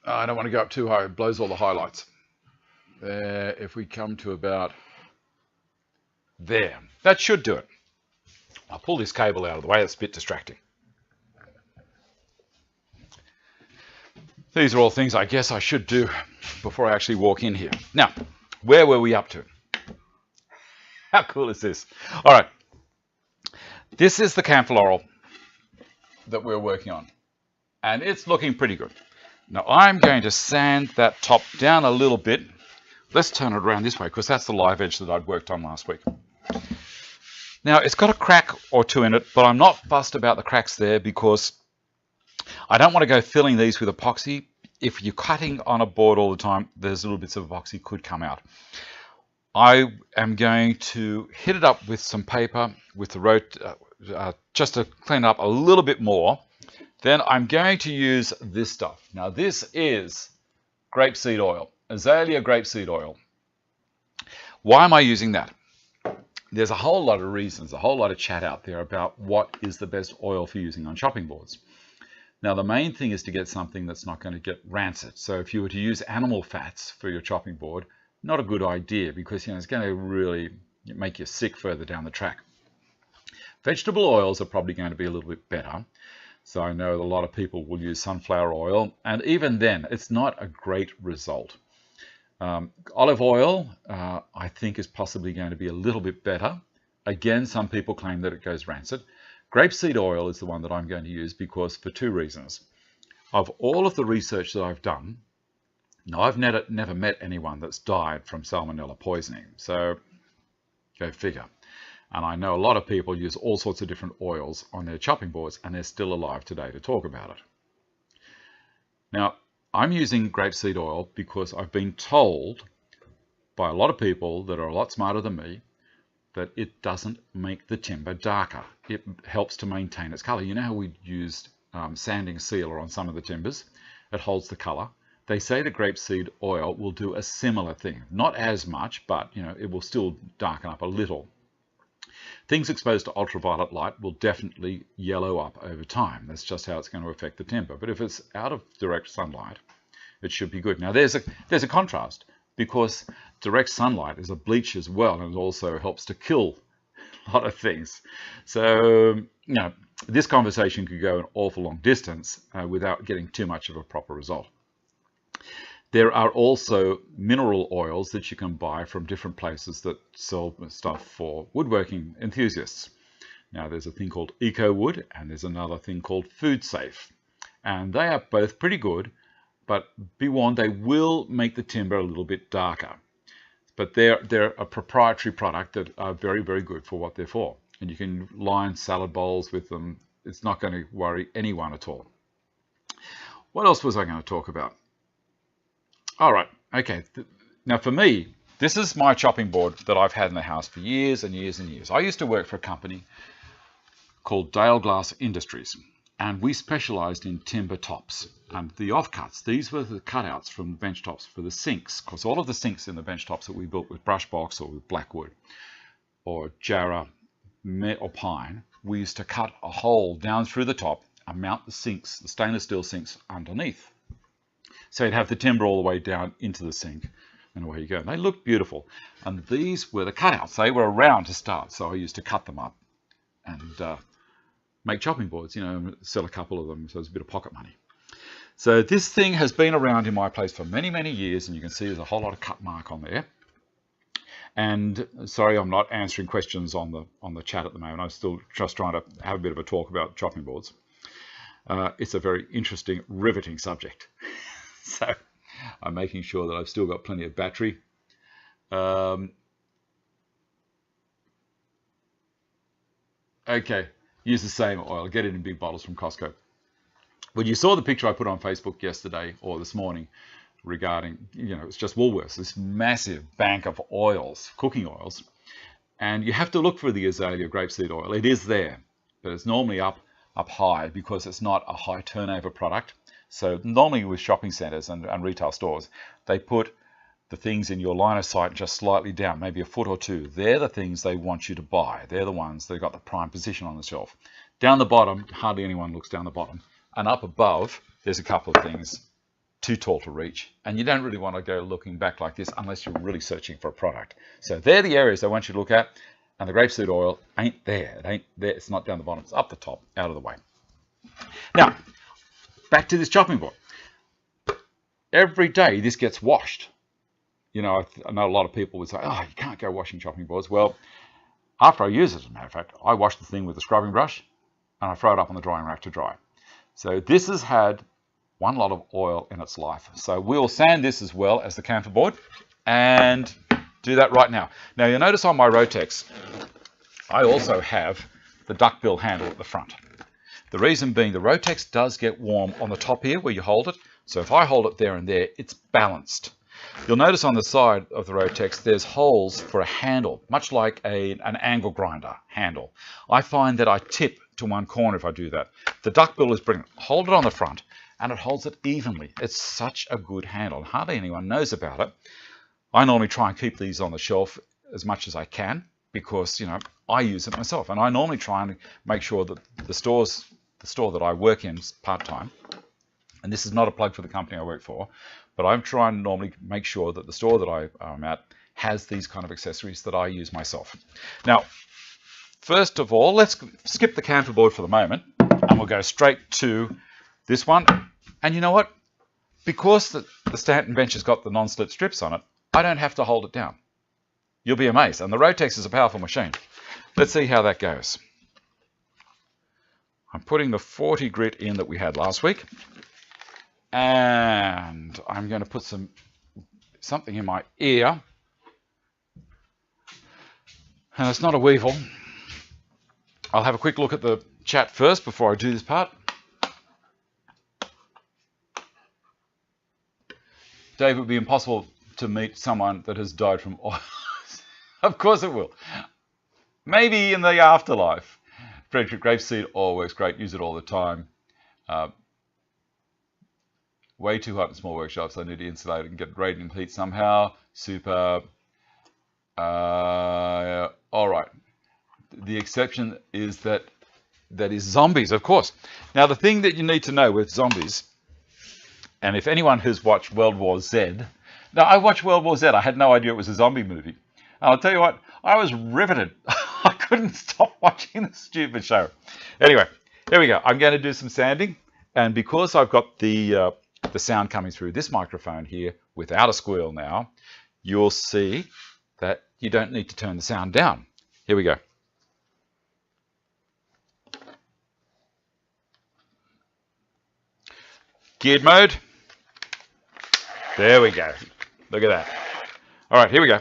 I don't want to go up too high, it blows all the highlights. There, if we come to about there, that should do it. I'll pull this cable out of the way, it's a bit distracting. These are all things I guess I should do before I actually walk in here. Now, where were we up to? How cool is this? All right, this is the Camphor that we're working on, and it's looking pretty good. Now I'm going to sand that top down a little bit. Let's turn it around this way because that's the live edge that I'd worked on last week. Now it's got a crack or two in it, but I'm not fussed about the cracks there because I don't want to go filling these with epoxy. If you're cutting on a board all the time, there's little bits of epoxy could come out. I am going to hit it up with some paper with the just to clean up a little bit more. Then I'm going to use this stuff. Now this is grapeseed oil, azalea grapeseed oil. Why am I using that? There's a whole lot of reasons, a whole lot of chat out there about what is the best oil for using on chopping boards. Now the main thing is to get something that's not going to get rancid. So if you were to use animal fats for your chopping board, not a good idea because it's going to really make you sick further down the track. Vegetable oils are probably going to be a little bit better. So I know a lot of people will use sunflower oil, and even then, it's not a great result. Olive oil, I think, is possibly going to be a little bit better. Again, some people claim that it goes rancid. Grapeseed oil is the one that I'm going to use because for two reasons. Of all of the research that I've done, now I've never met anyone that's died from salmonella poisoning, so go figure. And I know a lot of people use all sorts of different oils on their chopping boards, and they're still alive today to talk about it. Now, I'm using grapeseed oil because I've been told by a lot of people that are a lot smarter than me that it doesn't make the timber darker. It helps to maintain its color. You know how we used sanding sealer on some of the timbers? It holds the color. They say that grapeseed oil will do a similar thing. Not as much, but it will still darken up a little. Things exposed to ultraviolet light will definitely yellow up over time. That's just how it's going to affect the timber. But if it's out of direct sunlight, it should be good. Now there's a contrast, because direct sunlight is a bleach as well, and it also helps to kill a lot of things. So this conversation could go an awful long distance without getting too much of a proper result. There are also mineral oils that you can buy from different places that sell stuff for woodworking enthusiasts. Now there's a thing called Eco Wood, and there's another thing called Food Safe. And they are both pretty good, but be warned, they will make the timber a little bit darker. But they're a proprietary product that are very, very good for what they're for. And you can line salad bowls with them. It's not going to worry anyone at all. What else was I going to talk about? All right, okay. Now for me, this is my chopping board that I've had in the house for years and years and years. I used to work for a company called Dale Glass Industries, and we specialized in timber tops and the offcuts. These were the cutouts from the bench tops for the sinks. Of course, all of the sinks in the bench tops that we built with brush box or with blackwood or jarrah or pine, we used to cut a hole down through the top and mount the sinks, the stainless steel sinks, underneath. So you'd have the timber all the way down into the sink, and away you go. And they looked beautiful. And these were the cutouts. They were around to start, so I used to cut them up and make chopping boards, sell a couple of them, so it's a bit of pocket money. So this thing has been around in my place for many, many years, and you can see there's a whole lot of cut mark on there. And sorry, I'm not answering questions on the chat at the moment. I'm still just trying to have a bit of a talk about chopping boards. It's a very interesting, riveting subject. So I'm making sure that I've still got plenty of battery. Okay, use the same oil. Get it in big bottles from Costco. When you saw the picture I put on Facebook yesterday or this morning regarding, it's just Woolworths, this massive bank of oils, cooking oils, and you have to look for the azalea grapeseed oil. It is there, but it's normally up high because it's not a high turnover product. So normally with shopping centers and retail stores, they put the things in your line of sight just slightly down, maybe a foot or two. They're the things they want you to buy. They're the ones that got the prime position on the shelf. Down the bottom, hardly anyone looks down the bottom. And up above, there's a couple of things too tall to reach. And you don't really want to go looking back like this unless you're really searching for a product. So they're the areas they want you to look at. And the grapeseed oil ain't there. It ain't there. It's not down the bottom. It's up the top, out of the way. Now, back to this chopping board. Every day this gets washed. I know a lot of people would say, oh, you can't go washing chopping boards. Well, after I use it, as a matter of fact, I wash the thing with a scrubbing brush and I throw it up on the drying rack to dry. So this has had one lot of oil in its life. So we'll sand this as well as the camphor board and do that right now. Now you'll notice on my Rotex, I also have the duckbill handle at the front. The reason being the Rotex does get warm on the top here where you hold it. So if I hold it there and there, it's balanced. You'll notice on the side of the Rotex, there's holes for a handle, much like an angle grinder handle. I find that I tip to one corner if I do that. The duckbill is brilliant. Hold it on the front and it holds it evenly. It's such a good handle. Hardly anyone knows about it. I normally try and keep these on the shelf as much as I can because, I use it myself. And I normally try and make sure that the store that I work in part-time, and this is not a plug for the company I work for, but I'm trying to normally make sure that the store that I'm at has these kind of accessories that I use myself. Now, First of all, let's skip the Camphor board for the moment, and we'll go straight to this one. And you know what? Because the Stanton bench has got the non-slip strips on it, I don't have to hold it down. You'll be amazed. And the Rotex is a powerful machine. Let's see how that goes. I'm putting the 40 grit in that we had last week. And I'm going to put something in my ear. And it's not a weevil. I'll have a quick look at the chat first before I do this part. Dave, it would be impossible to meet someone that has died from oil. Of course it will. Maybe in the afterlife. Frederick grapeseed oil works great. Use it all the time. Way too hot in small workshops. I need to insulate it and get radiant heat somehow. Super. All right. The exception is that is zombies, of course. Now, the thing that you need to know with zombies, and if anyone who's watched World War Z, now I watched World War Z. I had no idea it was a zombie movie. And I'll tell you what, I was riveted. I couldn't stop watching the stupid show. Anyway, here we go. I'm going to do some sanding, and because I've got the sound coming through this microphone here without a squeal now, you'll see that you don't need to turn the sound down. Here we go. Geared mode. There we go. Look at that. All right, here we go.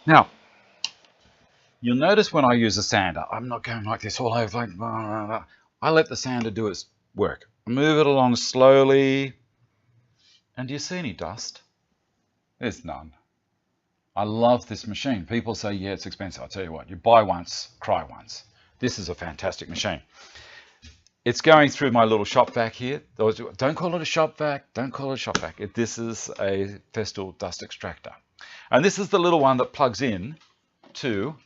Now, you'll notice when I use a sander, I'm not going like this all over, like blah, blah, blah. I let the sander do its work. Move it along slowly. And do you see any dust? There's none. I love this machine. People say, yeah, it's expensive. I'll tell you what, you buy once, cry once. This is a fantastic machine. It's going through my little shop vac here. Don't call it a shop vac. Don't call it a shop vac. This is a Festool dust extractor. And this is the little one that plugs in to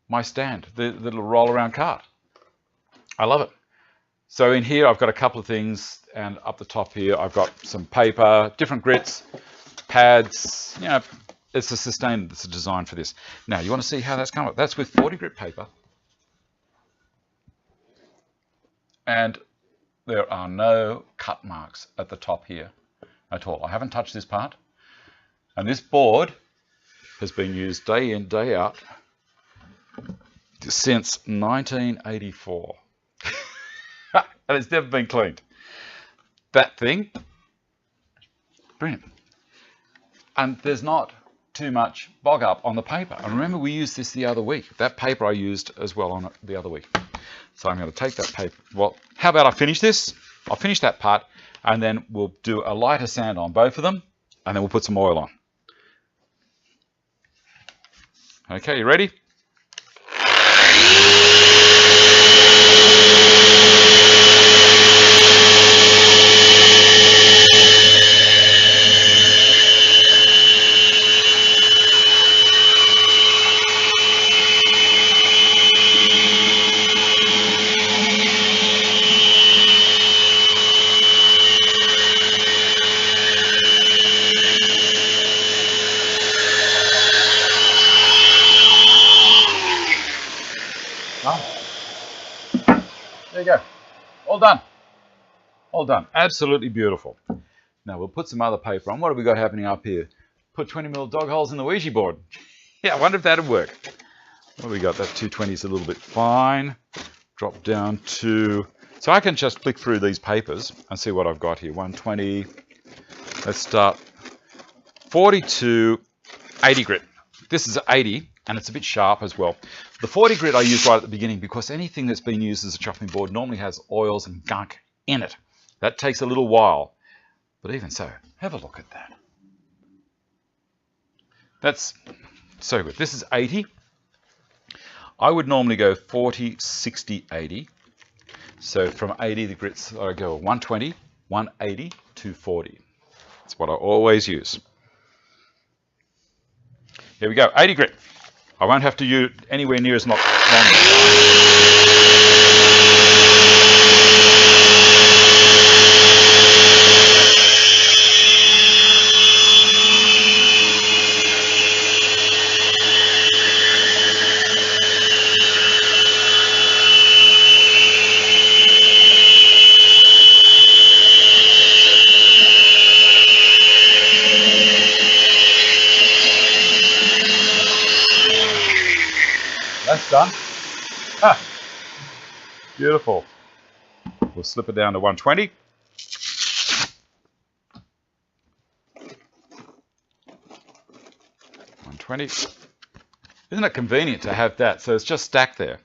my stand, the little roll around cart. I love it. So in here, I've got a couple of things, and up the top here, I've got some paper, different grits, pads. You know, it's a design for this. Now, you want to see how that's come up? That's with 40 grit paper. And there are no cut marks at the top here at all. I haven't touched this part. And this board has been used day in, day out since 1984. And it's never been cleaned. That thing, brilliant. And there's not too much bog up on the paper. And remember, we used this the other week. That paper I used as well on it the other week. So I'm going to take that paper. Well, how about I finish this? I'll finish that part, and then we'll do a lighter sand on both of them, and then we'll put some oil on. Okay, you ready? All done. All done. Absolutely beautiful. Now we'll put some other paper on. What have we got happening up here? Put 20mm dog holes in the Ouija board. Yeah, I wonder if that'd work. What have we got? That 220 is a little bit fine. Drop down to... So I can just flick through these papers and see what I've got here. 120. Let's start. 42, 80 grit. This is 80, and it's a bit sharp as well. The 40 grit I use right at the beginning because anything that's been used as a chopping board normally has oils and gunk in it. That takes a little while. But even so, have a look at that. That's so good. This is 80. I would normally go 40, 60, 80. So from 80, the grits, I go 120, 180, 240. That's what I always use. Here we go, 80 grit. I won't have to use anywhere near as long. That's done. Ah, beautiful. We'll slip it down to 120. 120. Isn't it convenient to have that? So it's just stacked there.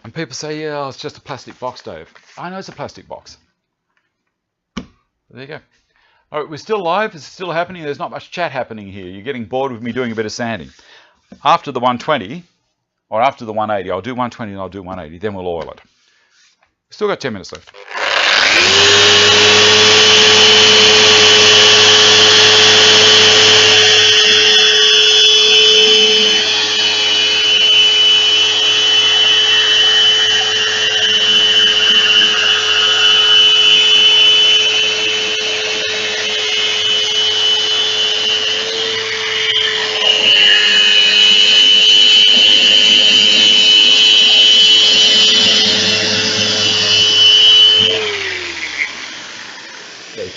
And people say, yeah, oh, it's just a plastic box, Dave. I know it's a plastic box. But there you go. All right, we're still live. It's still happening. There's not much chat happening here. You're getting bored with me doing a bit of sanding. After the 120, or after the 180, I'll do 120 and I'll do 180. Then we'll oil it. Still got 10 minutes left.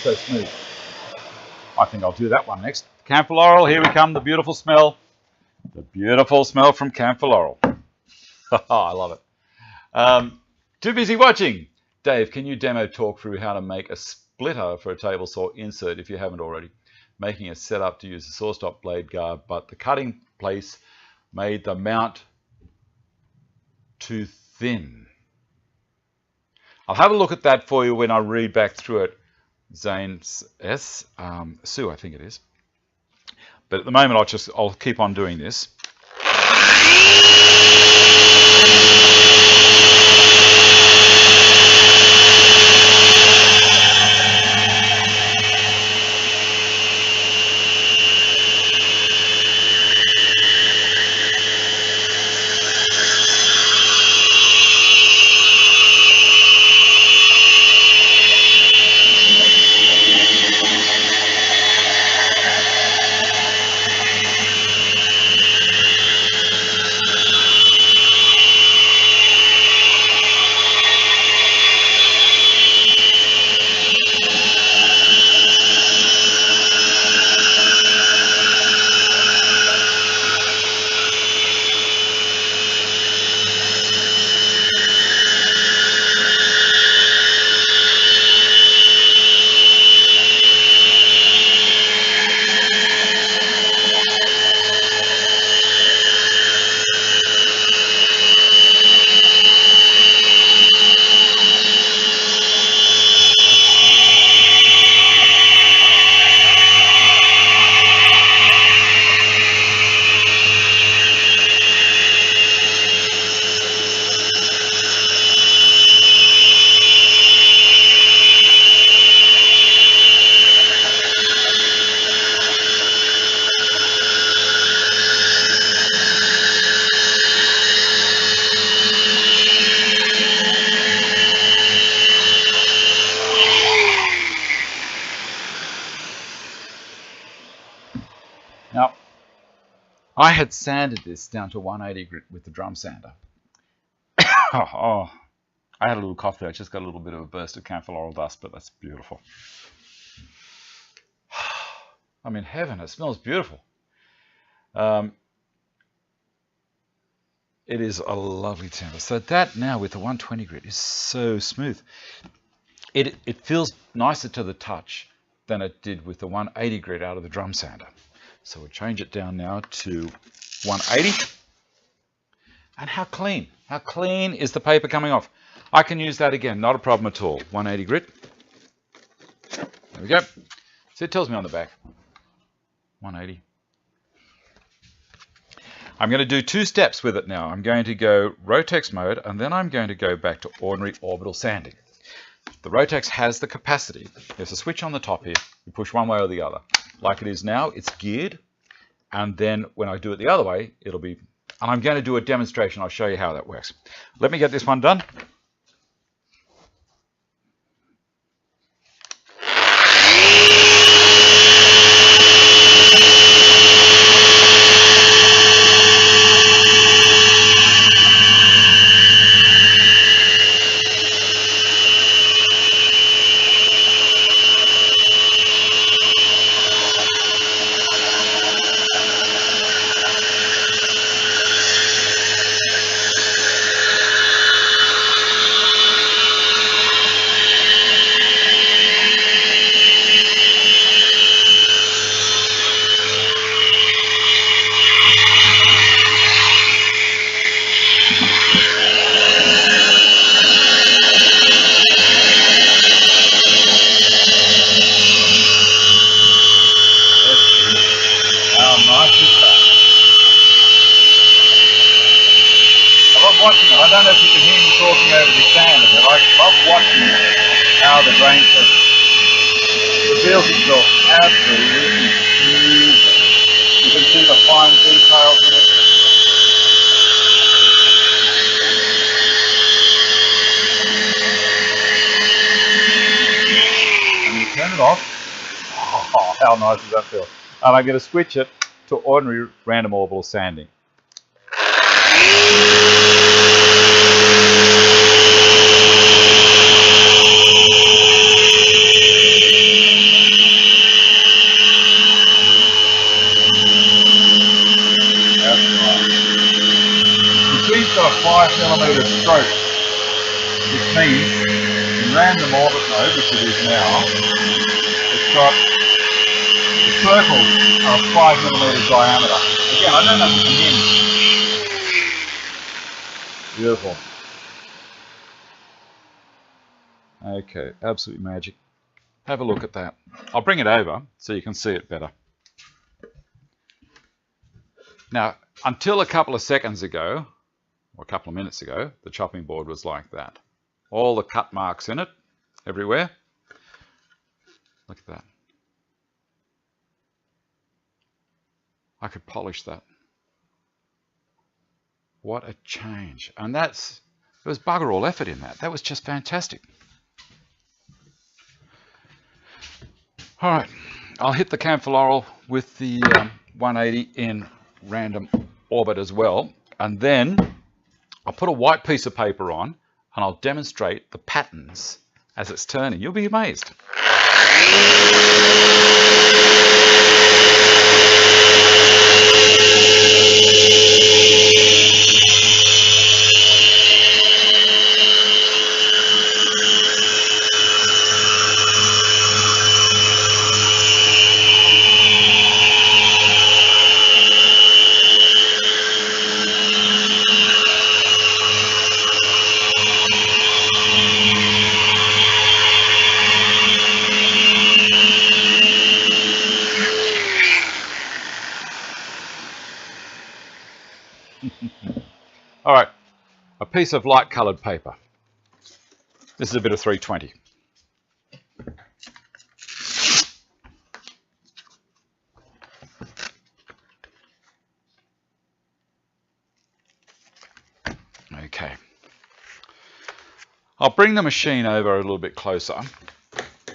So smooth. I think I'll do that one next. Camphor Laurel, here we come, the beautiful smell. The beautiful smell from Camphor Laurel. I love it. Too busy watching. Dave, can you demo talk through how to make a splitter for a table saw insert if you haven't already? Making a setup to use a saw stop blade guard, but the cutting place made the mount too thin. I'll have a look at that for you when I read back through it. Zane S. Sue, I think it is. But at the moment, I'll keep on doing this. I had sanded this down to 180 grit with the drum sander. Oh, I had a little cough there. I just got a little bit of a burst of camphor dust, but that's beautiful. I'm in heaven. It smells beautiful. It is a lovely timber. So that now with the 120 grit is so smooth. It feels nicer to the touch than it did with the 180 grit out of the drum sander. So we'll change it down now to 180. And how clean is the paper coming off? I can use that again, not a problem at all. 180 grit. There we go. So it tells me on the back, 180. I'm going to do 2 steps with it now. I'm going to go Rotex mode, and then I'm going to go back to ordinary orbital sanding. The Rotex has the capacity. There's a switch on the top here. You push one way or the other. Like it is now, it's geared. And then when I do it the other way, it'll be... And I'm going to do a demonstration. I'll show you how that works. Let me get this one done. I don't know if you can hear me talking over the sander, but I love watching how the grain reveals itself absolutely smooth. You can see the fine details in it. And you turn it off. Oh, how nice does that feel? And I'm going to switch it to ordinary random orbital sanding. Got a 5mm stroke, which means in random orbit mode, which it is now, it's got the circles are 5mm diameter. Again, I don't know if you can hear me. Beautiful. Okay, absolutely magic. Have a look at that. I'll bring it over so you can see it better. Now, until a couple of seconds ago, or a couple of minutes ago, the chopping board was like that. All the cut marks in it, everywhere. Look at that. I could polish that. What a change. And there was bugger all effort in that. That was just fantastic. All right, I'll hit the camphor with the 180 in random orbit as well. And then I'll put a white piece of paper on and I'll demonstrate the patterns as it's turning. You'll be amazed. All right, a piece of light coloured paper. This is a bit of 320. Okay. I'll bring the machine over a little bit closer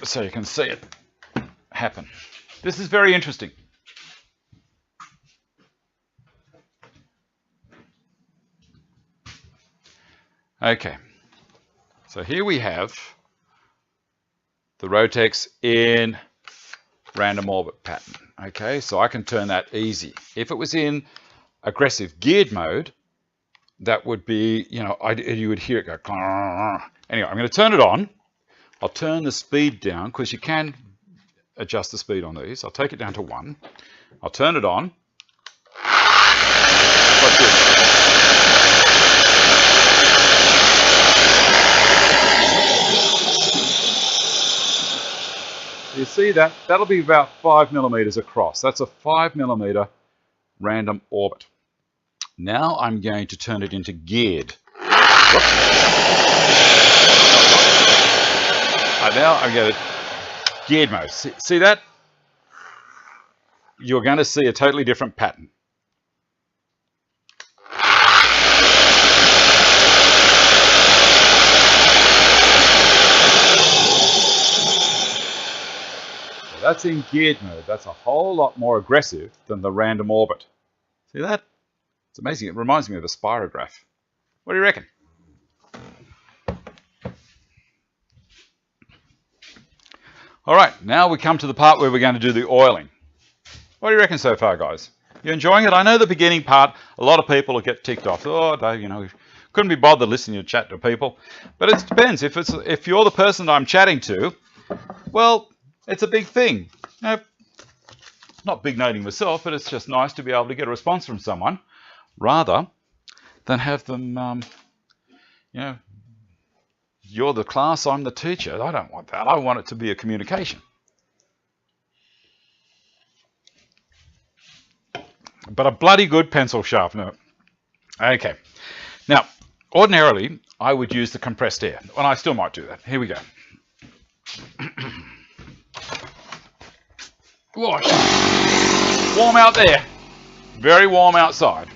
so you can see it happen. This is very interesting. Okay, so here we have the Rotex in random orbit pattern. Okay, so I can turn that easy. If it was in aggressive geared mode, that would be, you know, you would hear it go. Anyway, I'm going to turn it on. I'll turn the speed down because you can adjust the speed on these. I'll take it down to 1. I'll turn it on. Watch this. You see that? That'll be about 5 millimeters across. That's a 5 millimeter random orbit. Now I'm going to turn it into geared. Now I'm going to geared mode. See that? You're going to see a totally different pattern. So that's in geared mode. That's a whole lot more aggressive than the random orbit. See that? It's amazing. It reminds me of a spirograph. What do you reckon? All right, now we come to the part where we're going to do the oiling. What do you reckon so far, guys? You enjoying it? I know the beginning part, a lot of people will get ticked off. Oh, Dave, you know, couldn't be bothered listening to chat to people. But it depends. If you're the person I'm chatting to, well, it's a big thing. You know, not big noting myself, but it's just nice to be able to get a response from someone rather than have them, you know, you're the class, I'm the teacher. I don't want that. I want it to be a communication. But a bloody good pencil sharpener. Okay. Now, ordinarily, I would use the compressed air. And I still might do that. Here we go. Warm out there. Very warm outside.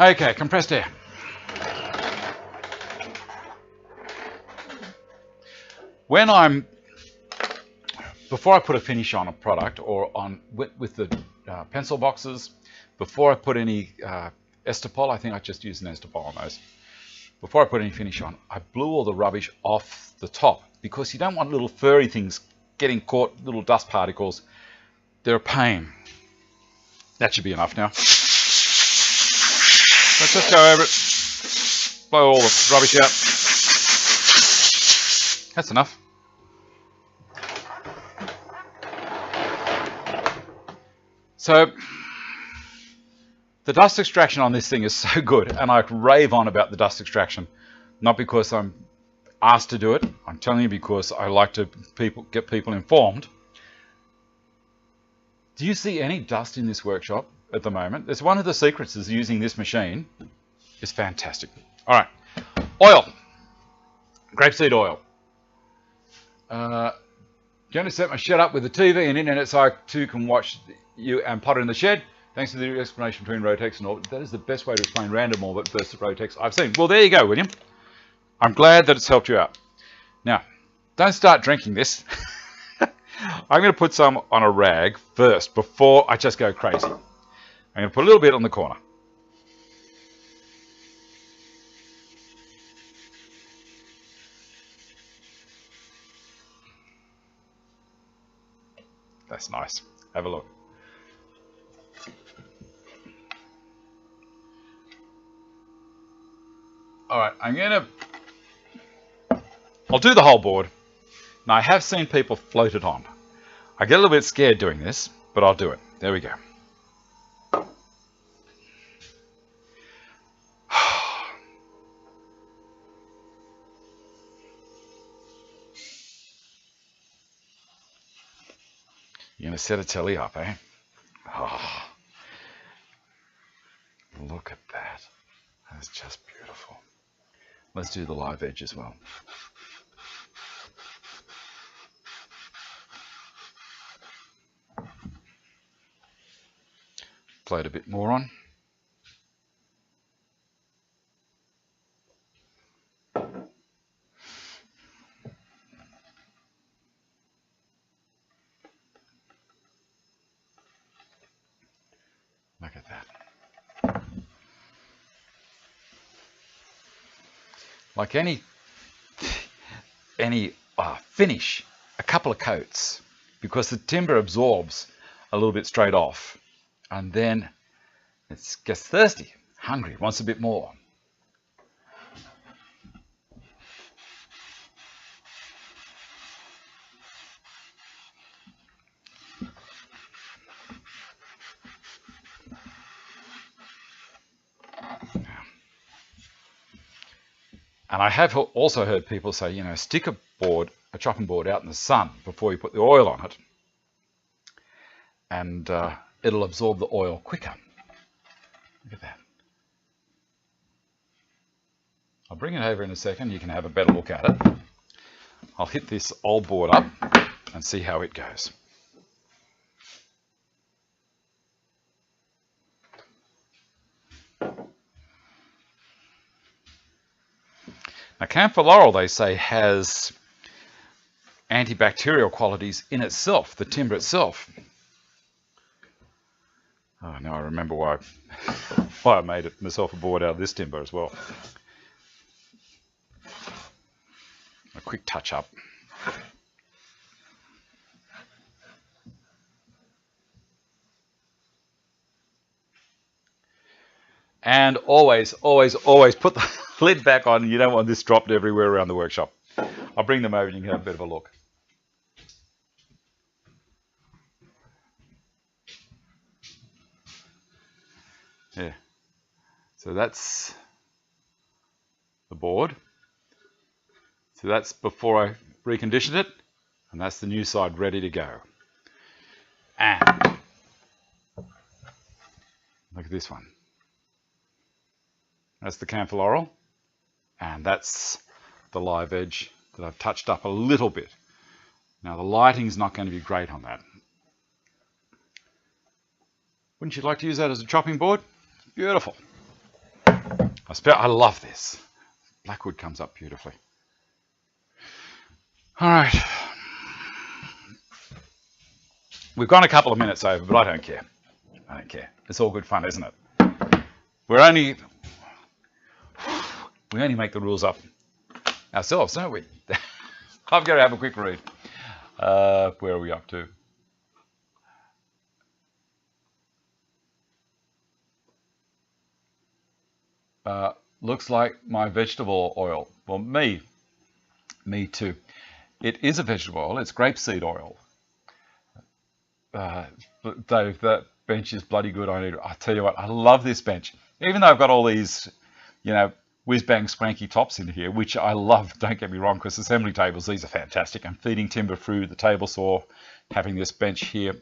Okay, compressed air. Before I put a finish on a product or on with the pencil boxes, before I put any Estopol, I think I just used an Estopol on those. Before I put any finish on, I blew all the rubbish off the top because you don't want little furry things getting caught, little dust particles. They're a pain. That should be enough now. Let's just go over it. Blow all the rubbish out. That's enough. So the dust extraction on this thing is so good, and I rave on about the dust extraction, not because I'm asked to do it. I'm telling you because I like to get people informed. Do you see any dust in this workshop at the moment? It's one of the secrets is using this machine. It's fantastic. All right, oil, grapeseed oil. Going to set my shed up with the TV and internet so I too can watch you and Potter in the Shed. Thanks for the explanation between Rotex and orbit. That is the best way to explain random orbit versus Rotex I've seen. Well, there you go, William. I'm glad that it's helped you out. Now, don't start drinking this. I'm going to put some on a rag first before I just go crazy. I'm going to put a little bit on the corner. That's nice. Have a look. All right, I'll do the whole board. Now, I have seen people float it on. I get a little bit scared doing this, but I'll do it. There we go. You're going to set a telly up, eh? Oh, look at that. That's just beautiful. Let's do the live edge as well. Float a bit more on. Look at that. like any finish, a couple of coats, because the timber absorbs a little bit straight off, and then it gets thirsty, hungry, wants a bit more. And I have also heard people say, you know, stick a chopping board out in the sun before you put the oil on it, and it'll absorb the oil quicker. Look at that. I'll bring it over in a second. You can have a better look at it. I'll hit this old board up and see how it goes. Now, camphor laurel, they say, has antibacterial qualities in itself, the timber itself. Oh, now I remember why I made myself a board out of this timber as well. A quick touch up. And always, always, always put the lid back on. You don't want this dropped everywhere around the workshop. I'll bring them over and you can have a bit of a look. Yeah. So that's the board. So that's before I reconditioned it. And that's the new side ready to go. And look at this one. That's the camphor laurel, and that's the live edge that I've touched up a little bit. Now the lighting's not going to be great on that. Wouldn't you like to use that as a chopping board? Beautiful. I love this. Blackwood comes up beautifully. All right. We've gone a couple of minutes over, but I don't care. I don't care. It's all good fun, isn't it? We only make the rules up ourselves, don't we? I've got to have a quick read. Where are we up to? Looks like my vegetable oil. Well, me too. It is a vegetable oil. It's grapeseed oil. Dave, that bench is bloody good. I tell you what, I love this bench. Even though I've got all these, you know, whiz-bang swanky tops in here, which I love, don't get me wrong, because assembly tables, these are fantastic. I'm feeding timber through the table saw. Having this bench here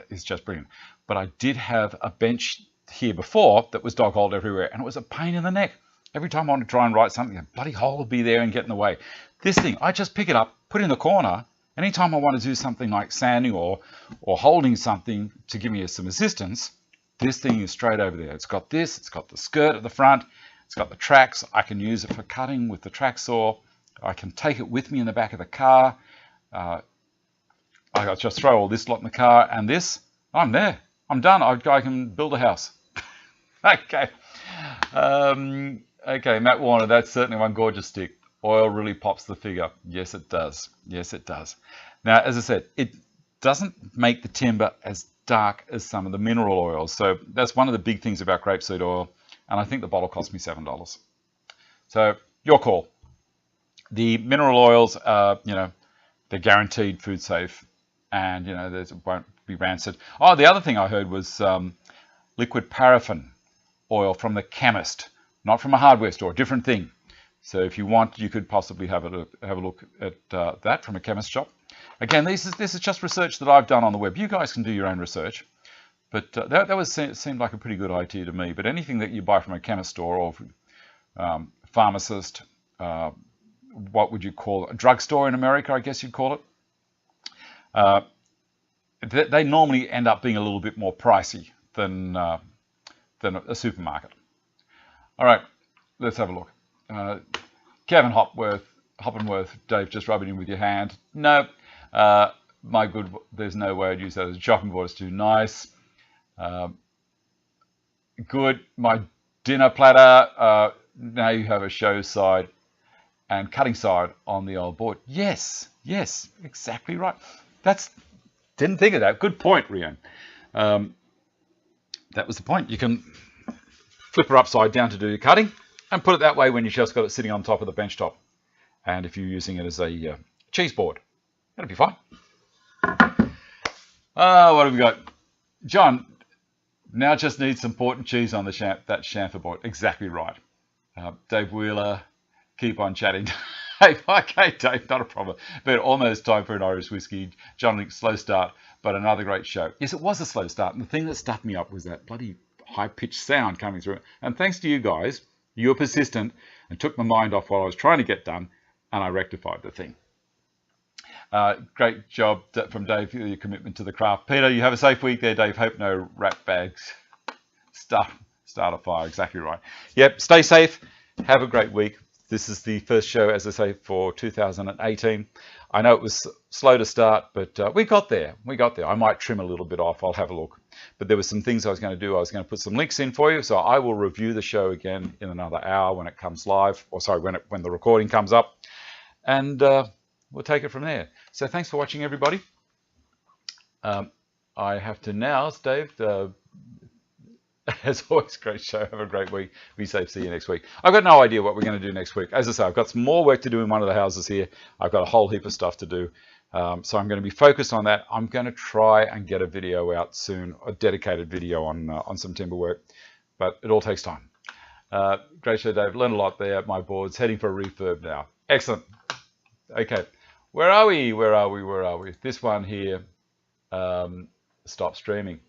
is just brilliant. But I did have a bench here before that was dog-holed everywhere, and it was a pain in the neck. Every time I wanted to try and write something, a bloody hole would be there and get in the way. This thing, I just pick it up, put it in the corner. Anytime I want to do something like sanding or holding something to give me some assistance, this thing is straight over there. It's got this, it's got the skirt at the front, it's got the tracks. I can use it for cutting with the track saw. I can take it with me in the back of the car. I just throw all this lot in the car, and this, I'm there. I'm done. I can build a house. Okay. Okay, Matt Warner, that's certainly one gorgeous stick. Oil really pops the figure. Yes, it does. Yes, it does. Now, as I said, it doesn't make the timber as dark as some of the mineral oils. So that's one of the big things about grapeseed oil. And I think the bottle cost me $7. So your call. The mineral oils, you know, they're guaranteed food safe, and you know, it won't be rancid. Oh, the other thing I heard was liquid paraffin oil from the chemist, not from a hardware store, different thing. So if you want, you could possibly have a look at that from a chemist shop. Again, this is just research that I've done on the web. You guys can do your own research, but that seemed like a pretty good idea to me. But anything that you buy from a chemist store or pharmacist, what would you call it? A drugstore in America, I guess you'd call it. They normally end up being a little bit more pricey than a supermarket. All right, let's have a look. Kevin Hoppenworth, Dave, just rub it in with your hand. No, my good, there's no way I'd use that as a chopping board. It's too nice. Good, my dinner platter. Now you have a show side. and cutting side on the old board. Yes, yes, exactly right. Didn't think of that. Good point, Rian. That was the point. You can flip her upside down to do your cutting and put it that way when you've just got it sitting on top of the bench top. And if you're using it as a cheese board, that'll be fine. What have we got? John, now just needs some port and cheese on that chamfer board. Exactly right. Dave Wheeler, keep on chatting. Dave, okay, Dave, not a problem. But almost time for an Irish whiskey. John, slow start, but another great show. Yes, it was a slow start. And the thing that stuck me up was that bloody high-pitched sound coming through. And thanks to you guys, you were persistent and took my mind off what I was trying to get done, and I rectified the thing. Great job from Dave, your commitment to the craft. Peter, you have a safe week there, Dave. Hope no rat bags start a fire. Exactly right. Yep, stay safe. Have a great week. This is the first show, as I say, for 2018. I know it was slow to start, but we got there. We got there. I might trim a little bit off. I'll have a look. But there were some things I was going to do. I was going to put some links in for you. So I will review the show again in another hour when it comes live. Or sorry, when the recording comes up. And we'll take it from there. So thanks for watching, everybody. I have to now, Dave, as always, great show. Have a great week. Be safe. See you next week. I've got no idea what we're going to do next week. As I say, I've got some more work to do in one of the houses here. I've got a whole heap of stuff to do. So I'm going to be focused on that. I'm going to try and get a video out soon, a dedicated video on some timber work, but it all takes time. Great show, Dave. Learned a lot there. My board's heading for a refurb now. Excellent. Okay. Where are we? Where are we? Where are we? This one here, stop streaming.